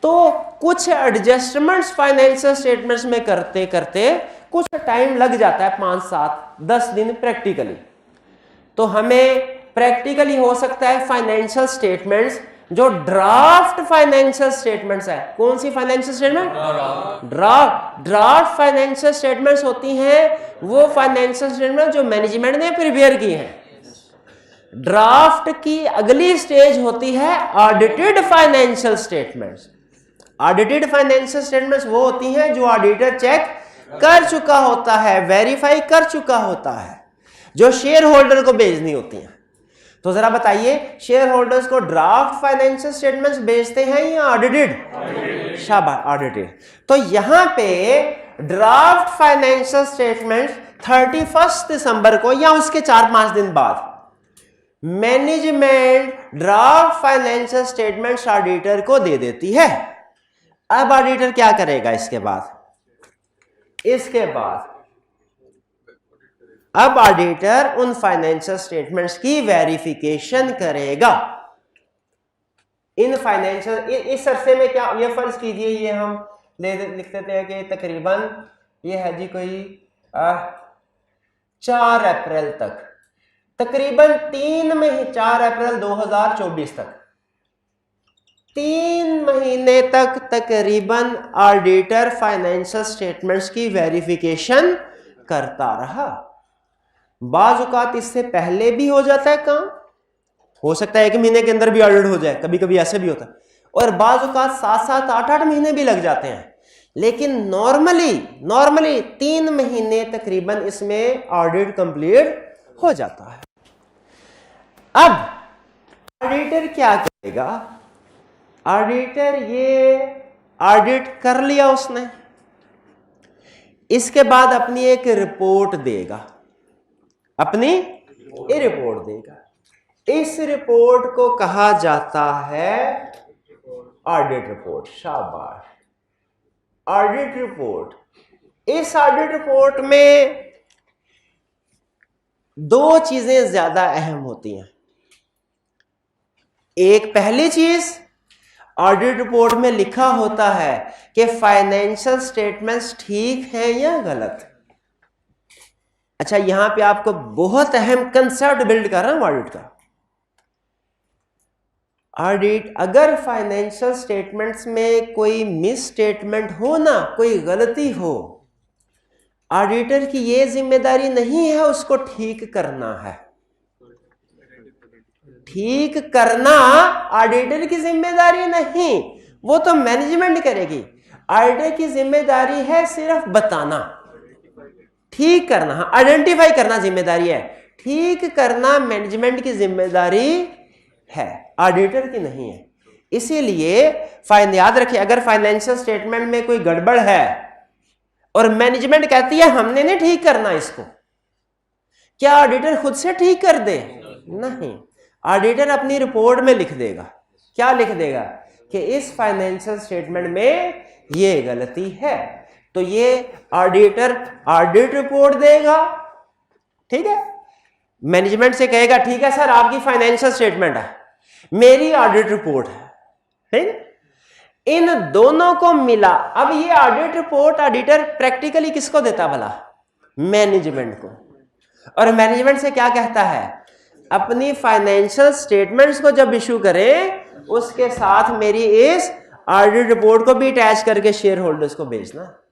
तो कुछ एडजस्टमेंट्स फाइनेंशियल स्टेटमेंट्स में करते करते कुछ टाइम लग जाता है, 5, 7, 10 दिन प्रैक्टिकली। तो हमें प्रैक्टिकली हो सकता है फाइनेंशियल स्टेटमेंट्स, जो ड्राफ्ट फाइनेंशियल स्टेटमेंट्स है। कौन सी financial statement? Draft financial statements होती हैं वो फाइनेंशियल स्टेटमेंट जो मैनेजमेंट ने प्रिपेयर की है। ड्राफ्ट की अगली स्टेज होती है audited financial statements. Audited financial statements वो होती हैं जो ऑडिटर चेक कर चुका होता है, वेरीफाई कर चुका होता है, जो शेयर होल्डर को भेजनी होती हैं। तो जरा बताइए, शेयर होल्डर्स को ड्राफ्ट फाइनेंशियल स्टेटमेंट्स भेजते हैं या ऑडिटेड? शाबाश, ऑडिटेड। तो यहां पे ड्राफ्ट फाइनेंशियल स्टेटमेंट्स 31 दिसंबर को या उसके 4-5 दिन बाद management draft financial statements auditor को दे देती है। अब ऑडिटर क्या करेगा इसके बाद? अब ऑडिटर उन फाइनेंशियल स्टेटमेंट्स की वेरिफिकेशन करेगा। इन फाइनेंशियल इस अरसे में क्या, ये फर्ज कीजिए ये हम लिख देते हैं कि तकरीबन ये है जी कोई 4 अप्रैल तक, तकरीबन 4 अप्रैल 2024 तक 3 महीने तक तकरीबन ऑडिटर फाइनेंशियल स्टेटमेंट्स की वेरिफिकेशन करता रहा। बाज़ औक़ात इससे पहले भी हो जाता है काम, हो सकता है 1 महीने के अंदर भी ऑडिट हो जाए, कभी कभी ऐसे भी होता है, और बाज़ औक़ात 7-7, 8-8 महीने भी लग जाते हैं, लेकिन नॉर्मली 3 महीने तकरीबन इसमें ऑडिट कंप्लीट हो जाता है। अब ऑडिटर क्या करेगा? ऑडिटर ये ऑडिट कर लिया उसने, इसके बाद अपनी एक रिपोर्ट देगा, इस रिपोर्ट को कहा जाता है ऑडिट रिपोर्ट। शाबाश, ऑडिट रिपोर्ट। इस ऑडिट रिपोर्ट में 2 चीजें ज्यादा अहम होती हैं। एक, पहली चीज, ऑडिट रिपोर्ट में लिखा होता है कि फाइनेंशियल स्टेटमेंट्स ठीक है या गलत। अच्छा, यहां पे आपको बहुत अहम कंसेप्ट बिल्ड कर रहा हूं ऑडिट का। ऑडिट, अगर फाइनेंशियल स्टेटमेंट्स में कोई मिस स्टेटमेंट हो ना, कोई गलती हो, ऑडिटर की यह जिम्मेदारी नहीं है उसको ठीक करना है। ठीक करना ऑडिटर की जिम्मेदारी नहीं, वो तो मैनेजमेंट करेगी। ऑडिटर की जिम्मेदारी है सिर्फ बताना, ठीक करना, आइडेंटिफाई करना जिम्मेदारी है, ठीक करना मैनेजमेंट की जिम्मेदारी है, ऑडिटर की नहीं है। इसीलिए याद रखिए, अगर फाइनेंशियल स्टेटमेंट में कोई गड़बड़ है और मैनेजमेंट कहती है हमने नहीं ठीक करना इसको, क्या ऑडिटर खुद से ठीक कर दे? नहीं, ऑडिटर अपनी रिपोर्ट में लिख देगा। क्या लिख देगा? कि इस फाइनेंशियल स्टेटमेंट में ये गलती है, तो ये ऑडिटर ऑडिट रिपोर्ट देगा। ठीक है, मैनेजमेंट से कहेगा ठीक है सर आपकी फाइनेंशियल स्टेटमेंट है, मेरी ऑडिट रिपोर्ट है। ठीक, इन दोनों को मिला। अब ये ऑडिट रिपोर्ट ऑडिटर प्रैक्टिकली किसको देता भला? मैनेजमेंट को। और मैनेजमेंट से क्या कहता है? अपनी फाइनेंशियल स्टेटमेंट्स को जब इशू करें उसके साथ मेरी इस ऑडिट रिपोर्ट को भी अटैच करके शेयर होल्डर्स को भेजना।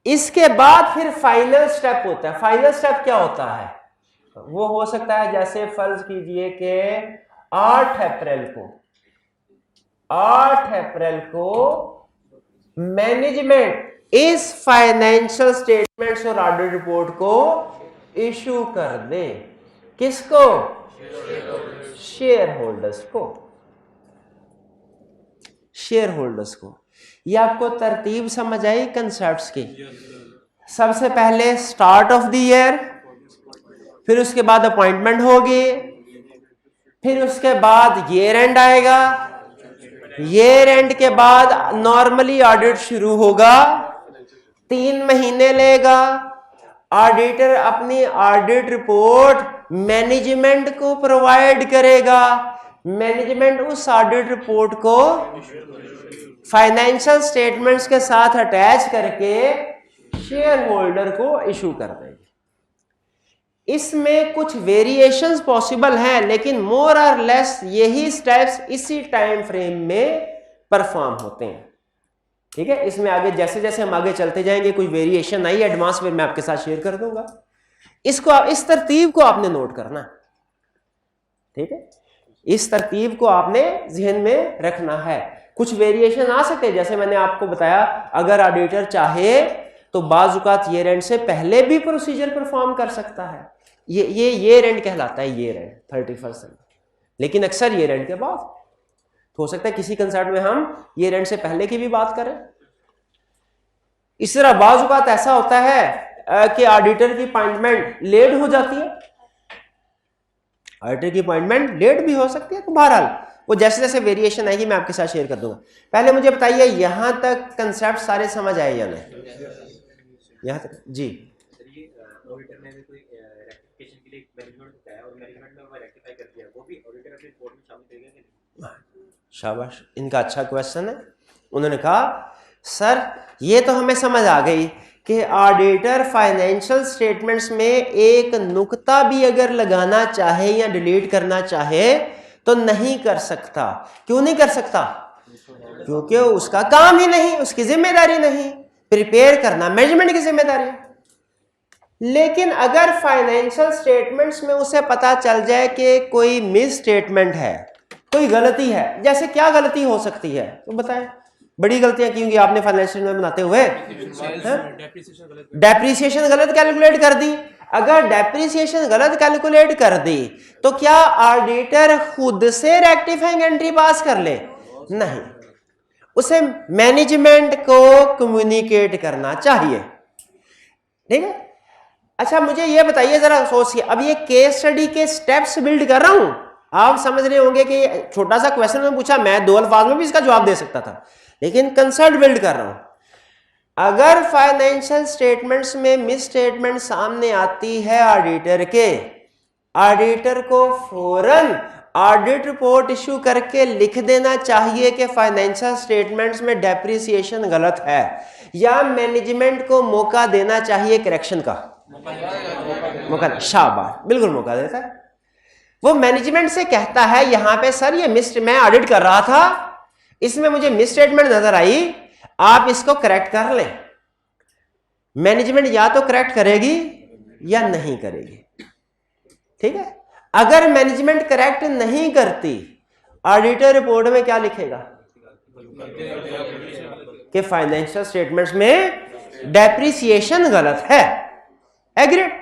इसके बाद फिर फाइनल स्टेप होता है। फाइनल स्टेप क्या होता है? वो हो सकता है जैसे फर्ज कीजिए कि 8 अप्रैल को मैनेजमेंट इस फाइनेंशियल स्टेटमेंट्स और ऑडिट रिपोर्ट को इशू कर दे। किसको? शेयर होल्डर्स को। ये आपको तरतीब समझ आई कंसेप्ट्स की? सबसे पहले स्टार्ट ऑफ द ईयर, फिर उसके बाद अपॉइंटमेंट होगी, फिर उसके बाद ईयर एंड आएगा, ईयर एंड के बाद नॉर्मली ऑडिट शुरू होगा, 3 महीने लेगा। ऑडिटर अपनी ऑडिट रिपोर्ट मैनेजमेंट को प्रोवाइड करेगा, मैनेजमेंट उस ऑडिट रिपोर्ट को फाइनेंशियल स्टेटमेंट्स के साथ अटैच करके शेयर होल्डर को इशू कर देगी। इसमें कुछ वेरिएशंस पॉसिबल हैं, लेकिन मोर और लेस यही स्टेप्स इसी टाइम फ्रेम में परफॉर्म होते हैं। ठीक है, इसमें आगे जैसे जैसे हम आगे चलते जाएंगे कुछ वेरिएशन आई एडवांस में मैं आपके साथ शेयर कर दूंगा। इसको इस तरतीब को आपने नोट करना। ठीक है, इस तरतीब को आपने जहन में रखना है। कुछ वेरिएशन आ सकते हैं, जैसे मैंने आपको बताया, अगर ऑडिटर चाहे तो बाज़ औक़ात ईयर एंड से पहले भी प्रोसीजर परफॉर्म कर सकता है। ये ईयर एंड कहलाता है, ईयर एंड 31, लेकिन अक्सर ईयर एंड के बाद हो सकता है किसी कंसेप्ट में हम ईयर एंड से पहले की भी बात करें। इस तरह बाज़ औक़ात ऐसा होता है कि ऑडिटर की अपॉइंटमेंट लेट हो जाती है, ऑडिटर की अपॉइंटमेंट लेट भी हो सकती है, तो बहरहाल वो जैसे जैसे वेरिएशन आएगी मैं आपके साथ शेयर कर दूंगा। पहले मुझे बताइए यहां तक कंसेप्ट सारे समझ आए या नहीं? यहां तक जी। ऑडिटर ने भी कोई रेक्टिफिकेशन के लिए मैनेजमेंट को बताया और मैनेजमेंट ने वो रेक्टिफाई कर दिया, वो भी ऑडिटर अपनी रिपोर्ट में शामिल करेगा कि नहीं? शाबाश, इनका अच्छा क्वेश्चन है। उन्होंने कहा सर ये तो हमें समझ आ गई कि ऑडिटर फाइनेंशियल स्टेटमेंट्स में एक नुक्ता भी अगर लगाना चाहे या डिलीट करना चाहे तो नहीं कर सकता। क्यों नहीं कर सकता? क्योंकि उसका काम ही नहीं, उसकी जिम्मेदारी नहीं। प्रिपेयर करना मैनेजमेंट की जिम्मेदारी है। लेकिन अगर फाइनेंशियल स्टेटमेंट्स में उसे पता चल जाए कि कोई मिस स्टेटमेंट है, कोई गलती है, जैसे क्या गलती हो सकती है तो बताएं। बड़ी गलतियां की होंगी आपने फाइनेंशियल में बनाते हुए। डेप्रिसिएशन गलत कैलकुलेट कर दी। अगर डेप्रिसिएशन गलत कैलकुलेट कर दी तो क्या ऑडिटर खुद से रेक्टिफाइंग एंट्री पास कर ले? नहीं, उसे मैनेजमेंट को कम्युनिकेट करना चाहिए। ठीक है। अच्छा मुझे ये बताइए जरा सोचिए, अब ये केस स्टडी के स्टेप्स बिल्ड कर रहा हूं। आप समझ रहे होंगे कि छोटा सा क्वेश्चन में पूछा, मैं 2 अल्फाज में भी इसका जवाब दे सकता था, लेकिन कंसेप्ट बिल्ड कर रहा हूं। अगर फाइनेंशियल स्टेटमेंट्स में मिस स्टेटमेंट सामने आती है ऑडिटर के, ऑडिटर को फौरन ऑडिट रिपोर्ट इश्यू करके लिख देना चाहिए कि फाइनेंशियल स्टेटमेंट्स में डेप्रिसिएशन गलत है, या मैनेजमेंट को मौका देना चाहिए करेक्शन का? मौका। शाबाश, बिल्कुल मौका देता है। वो मैनेजमेंट से कहता है यहां पे सर ये मिस, मैं ऑडिट कर रहा था, इसमें मुझे मिस स्टेटमेंट नजर आई, आप इसको करेक्ट कर लें। मैनेजमेंट या तो करेक्ट करेगी या नहीं करेगी। ठीक है। अगर मैनेजमेंट करेक्ट नहीं करती, ऑडिटर रिपोर्ट में क्या लिखेगा कि फाइनेंशियल स्टेटमेंट्स में डेप्रिसिएशन गलत है। एग्रीड।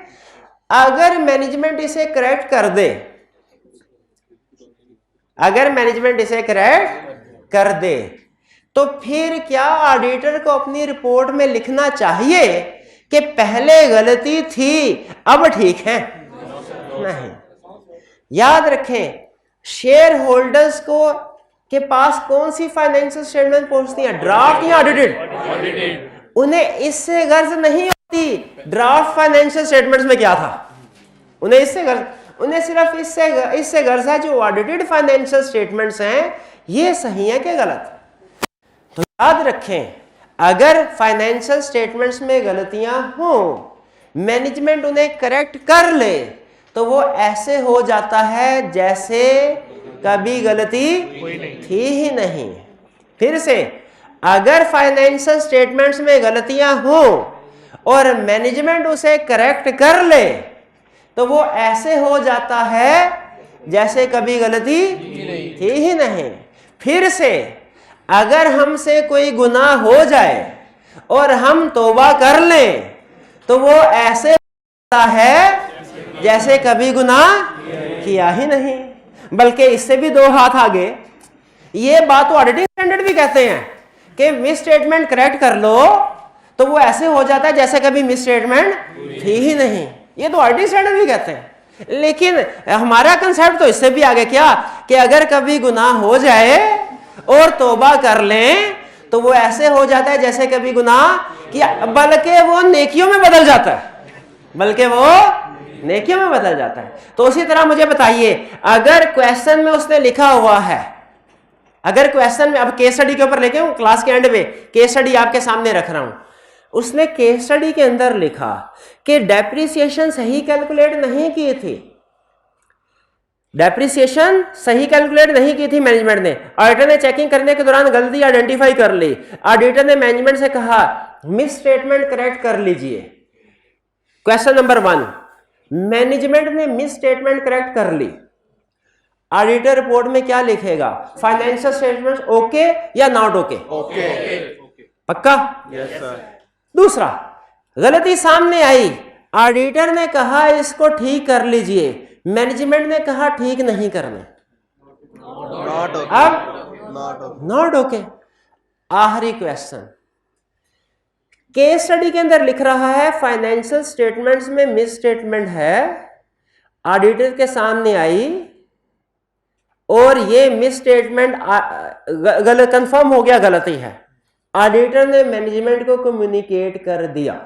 अगर मैनेजमेंट इसे करेक्ट कर दे, अगर मैनेजमेंट इसे करेक्ट कर दे तो फिर क्या ऑडिटर को अपनी रिपोर्ट में लिखना चाहिए कि पहले गलती थी अब ठीक है? नहीं। याद रखें, शेयर होल्डर्स को के पास कौन सी फाइनेंशियल स्टेटमेंट पहुंचती है, ड्राफ्ट या ऑडिटेड? उन्हें इससे गर्ज नहीं होती ड्राफ्ट फाइनेंशियल स्टेटमेंट्स में क्या था, उन्हें इससे गर्ज, उन्हें सिर्फ इससे गर्ज है जो ऑडिटेड फाइनेंशियल स्टेटमेंट्स हैं ये सही है कि गलत। तो याद रखें, अगर फाइनेंशियल स्टेटमेंट्स में गलतियां हो, मैनेजमेंट उन्हें करेक्ट कर ले तो वो ऐसे हो जाता है जैसे कभी गलती थी ही नहीं। फिर से, अगर फाइनेंशियल स्टेटमेंट्स में गलतियां हो और मैनेजमेंट उसे करेक्ट कर ले तो वो ऐसे हो जाता है जैसे कभी गलती थी ही नहीं। फिर से, अगर हमसे कोई गुनाह हो जाए और हम तौबा कर लें तो वो ऐसे होता है जैसे कभी गुनाह किया ही नहीं। बल्कि इससे भी 2 हाथ आगे, ये बात तो ऑडिटिंग स्टैंडर्ड भी कहते हैं कि मिस स्टेटमेंट करेक्ट कर लो तो वो ऐसे हो जाता है जैसे कभी मिस स्टेटमेंट थी ही नहीं। ये तो ऑडिटिंग स्टैंडर्ड भी कहते हैं। लेकिन हमारा कंसेप्ट तो इससे भी आगे क्या कि अगर कभी गुनाह हो जाए और तौबा कर लें तो वो ऐसे हो जाता है जैसे कभी गुनाह किया, बल्कि वो नेकियों में बदल जाता है, बल्कि वो नेकियों में बदल जाता है। तो उसी तरह मुझे बताइए, अगर क्वेश्चन में उसने लिखा हुआ है, अगर क्वेश्चन में, अब केस स्टडी के ऊपर लेके हूं, क्लास के एंड में केस स्टडी आपके सामने रख रहा हूं, उसने केस स्टडी के अंदर लिखा कि डेप्रिसिएशन सही कैलकुलेट नहीं की थी, डेप्रिसिएशन सही कैलकुलेट नहीं की थी मैनेजमेंट ने, ऑडिटर ने चेकिंग करने के दौरान गलती आइडेंटिफाई कर ली, ऑडिटर ने मैनेजमेंट से कहा मिस स्टेटमेंट करेक्ट कर लीजिए। क्वेश्चन नंबर 1, मैनेजमेंट ने मिस स्टेटमेंट करेक्ट कर ली, ऑडिटर रिपोर्ट में क्या लिखेगा, फाइनेंशियल स्टेटमेंट्स ओके या नॉट ओके? ओके। पक्का? Yes sir. दूसरा, गलती सामने आई, ऑडिटर ने कहा इसको ठीक कर लीजिए, मैनेजमेंट ने कहा ठीक नहीं करने, नॉट ओके। अब नॉट ओके। आखिरी क्वेश्चन, केस स्टडी के अंदर लिख रहा है फाइनेंशियल स्टेटमेंट्स में मिस स्टेटमेंट है, ऑडिटर के सामने आई और ये मिस स्टेटमेंट गलत कंफर्म हो गया, गलती है, ऑडिटर ने मैनेजमेंट को कम्युनिकेट कर दिया,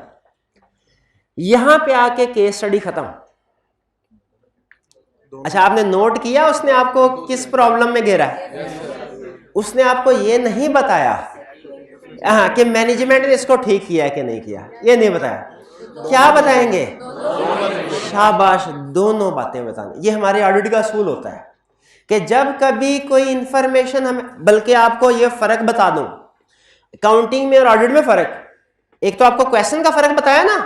यहां पे आके केस स्टडी खत्म। अच्छा, आपने नोट किया उसने आपको किस प्रॉब्लम में घेरा है? उसने आपको ये नहीं बताया हाँ कि मैनेजमेंट ने इसको ठीक किया है कि नहीं किया, ये नहीं बताया। क्या बताएंगे? शाबाश, दोनों बातें बतानी। ये हमारे ऑडिट का असूल होता है कि जब कभी कोई इंफॉर्मेशन हमें, बल्कि आपको ये फर्क बता दूं अकाउंटिंग में और ऑडिट में फर्क, एक तो आपको क्वेश्चन का फर्क बताया ना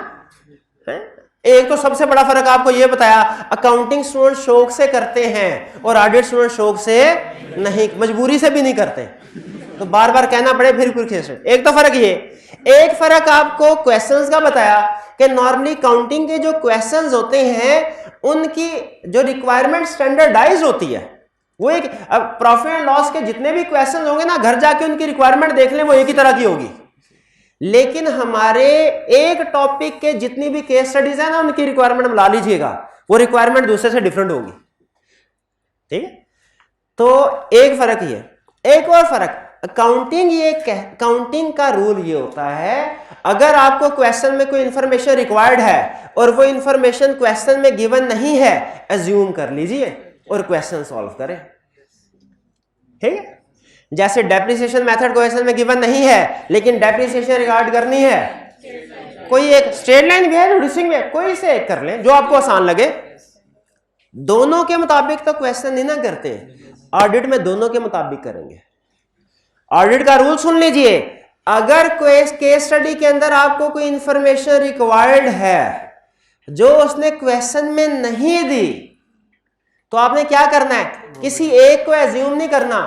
है? एक तो सबसे बड़ा फर्क आपको ये बताया, अकाउंटिंग स्टूडेंट शौक से करते हैं और ऑडिट स्टूडेंट शौक से नहीं, मजबूरी से भी नहीं करते, तो बार बार कहना पड़े फिर कुछ केस। एक तो फर्क ये, एक फर्क आपको क्वेश्चंस का बताया कि नॉर्मली काउंटिंग के जो क्वेश्चंस होते हैं उनकी जो रिक्वायरमेंट स्टैंडर्डाइज होती है, वो एक, अब प्रॉफिट एंड लॉस के जितने भी क्वेश्चन होंगे ना, घर जाके उनकी रिक्वायरमेंट देख लें, वो एक ही तरह की होगी। लेकिन हमारे एक टॉपिक के जितनी भी केस स्टडीज है ना, उनकी रिक्वायरमेंट मिला लीजिएगा, वो रिक्वायरमेंट दूसरे से डिफरेंट होगी। ठीक है, तो एक फर्क ये। एक और फर्क, अकाउंटिंग का रूल ये होता है, अगर आपको क्वेश्चन में कोई इंफॉर्मेशन रिक्वायर्ड है और वो इंफॉर्मेशन क्वेश्चन में गिवन नहीं है, एज्यूम कर लीजिए और क्वेश्चन सॉल्व करें। ठीक है, जैसे डेप्रिसिएशन मेथड क्वेश्चन में गिवन नहीं है लेकिन डेप्रिसिएशन रिकॉर्ड करनी है, कोई एक स्ट्रेट लाइन भी है, रिड्यूसिंग में, कोई से एक कर लें जो आपको आसान लगे। दोनों के मुताबिक तो क्वेश्चन नहीं ना करते, ऑडिट में दोनों के मुताबिक करेंगे। ऑडिट का रूल सुन लीजिए, अगर कोई केस स्टडी के अंदर आपको कोई इंफॉर्मेशन रिक्वायर्ड है जो उसने क्वेश्चन में नहीं दी, तो आपने क्या करना है, किसी एक को एज्यूम नहीं करना,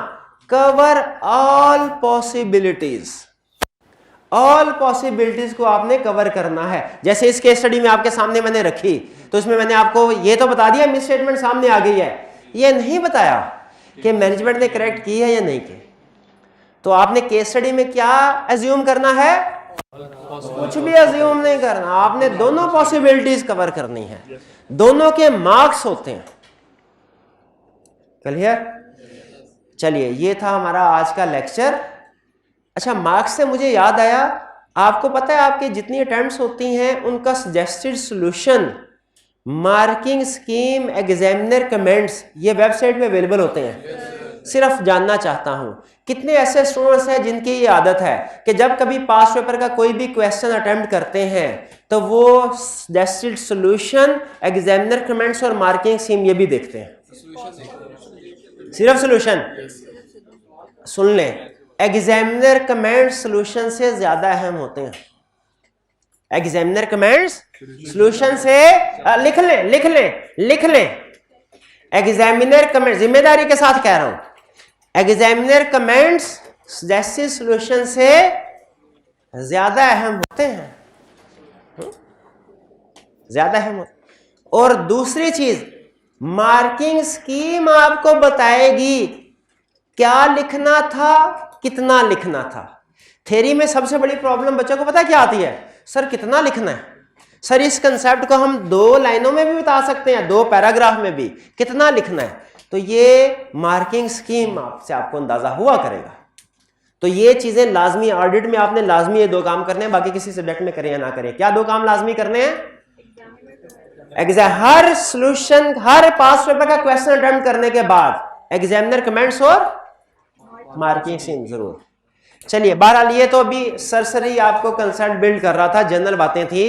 cover all possibilities, all possibilities को आपने कवर करना है। जैसे इस केस स्टडी में आपके सामने मैंने रखी, तो इसमें मैंने आपको ये तो बता दिया मिस स्टेटमेंट सामने आ गई है, ये नहीं बताया कि मैनेजमेंट ने करेक्ट की है या नहीं की। तो आपने केस स्टडी में क्या एज्यूम करना है? कुछ भी एज्यूम नहीं करना, आपने दोनों पॉसिबिलिटीज कवर करनी है, दोनों के मार्क्स होते हैं। क्लियर? चलिए, ये था हमारा आज का लेक्चर। अच्छा, मार्क्स से मुझे याद आया, आपको पता है आपकी जितनी अटेम्प्ट्स होती हैं उनका suggested solution, marking scheme, examiner comments, ये वेबसाइट पे अवेलेबल होते हैं। सिर्फ जानना चाहता हूं कितने ऐसे स्टूडेंट्स हैं जिनकी ये आदत है कि जब कभी पास पेपर का कोई भी क्वेश्चन अटेम्प्ट करते हैं तो वो सजेस्टेड सॉल्यूशन, एग्जामिनर कमेंट्स और मार्किंग स्कीम ये भी देखते हैं। सिर्फ सॉल्यूशन सुन लें, एग्जामिनर कमेंट्स सॉल्यूशन से ज्यादा अहम होते हैं। एग्जामिनर कमेंट्स सॉल्यूशन से लिख लें। एग्जामिनर कमेंट, जिम्मेदारी के साथ कह रहा हूं, एग्जामिनर कमेंट्स सजेस्टेड सॉल्यूशन से ज्यादा अहम होते हैं, ज्यादा अहम होते। और दूसरी चीज, मार्किंग स्कीम आपको बताएगी क्या लिखना था, कितना लिखना था। थ्योरी में सबसे बड़ी प्रॉब्लम बच्चों को पता क्या आती है? सर कितना लिखना है। सर इस कंसेप्ट को हम 2 लाइनों में भी बता सकते हैं, 2 पैराग्राफ में भी, कितना लिखना है। तो ये मार्किंग स्कीम आपसे आपको अंदाजा हुआ करेगा। तो ये चीजें लाजमी, ऑडिट में आपने लाजमी ये 2 काम करने हैं, बाकी किसी सब्जेक्ट में करें या ना करें। क्या 2 काम लाजमी करने हैं? एग्जाम, हर सॉल्यूशन, हर पास पेपर का क्वेश्चन अटेम्प्ट करने के बाद एग्जामिनर कमेंट्स और मार्किंग स्कीम जरूर। चलिए, बहरहाल ये तो अभी सरसरी आपको कंसेप्ट बिल्ड कर रहा था, जनरल बातें थी,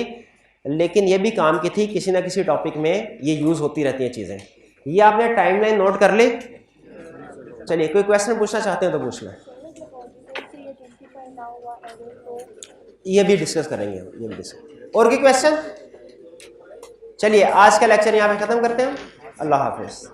लेकिन ये भी काम की थी, किसी ना किसी टॉपिक में ये यूज होती रहती हैं चीजें। ये आपने टाइमलाइन नोट कर ली। चलिए, कोई क्वेश्चन पूछना चाहते हैं तो पूछ लें, ये भी डिस्कस करेंगे, ये भी डिस्कस। और कोई क्वेश्चन? चलिए, आज का लेक्चर यहाँ पे खत्म करते हैं। अल्लाह हाफिज।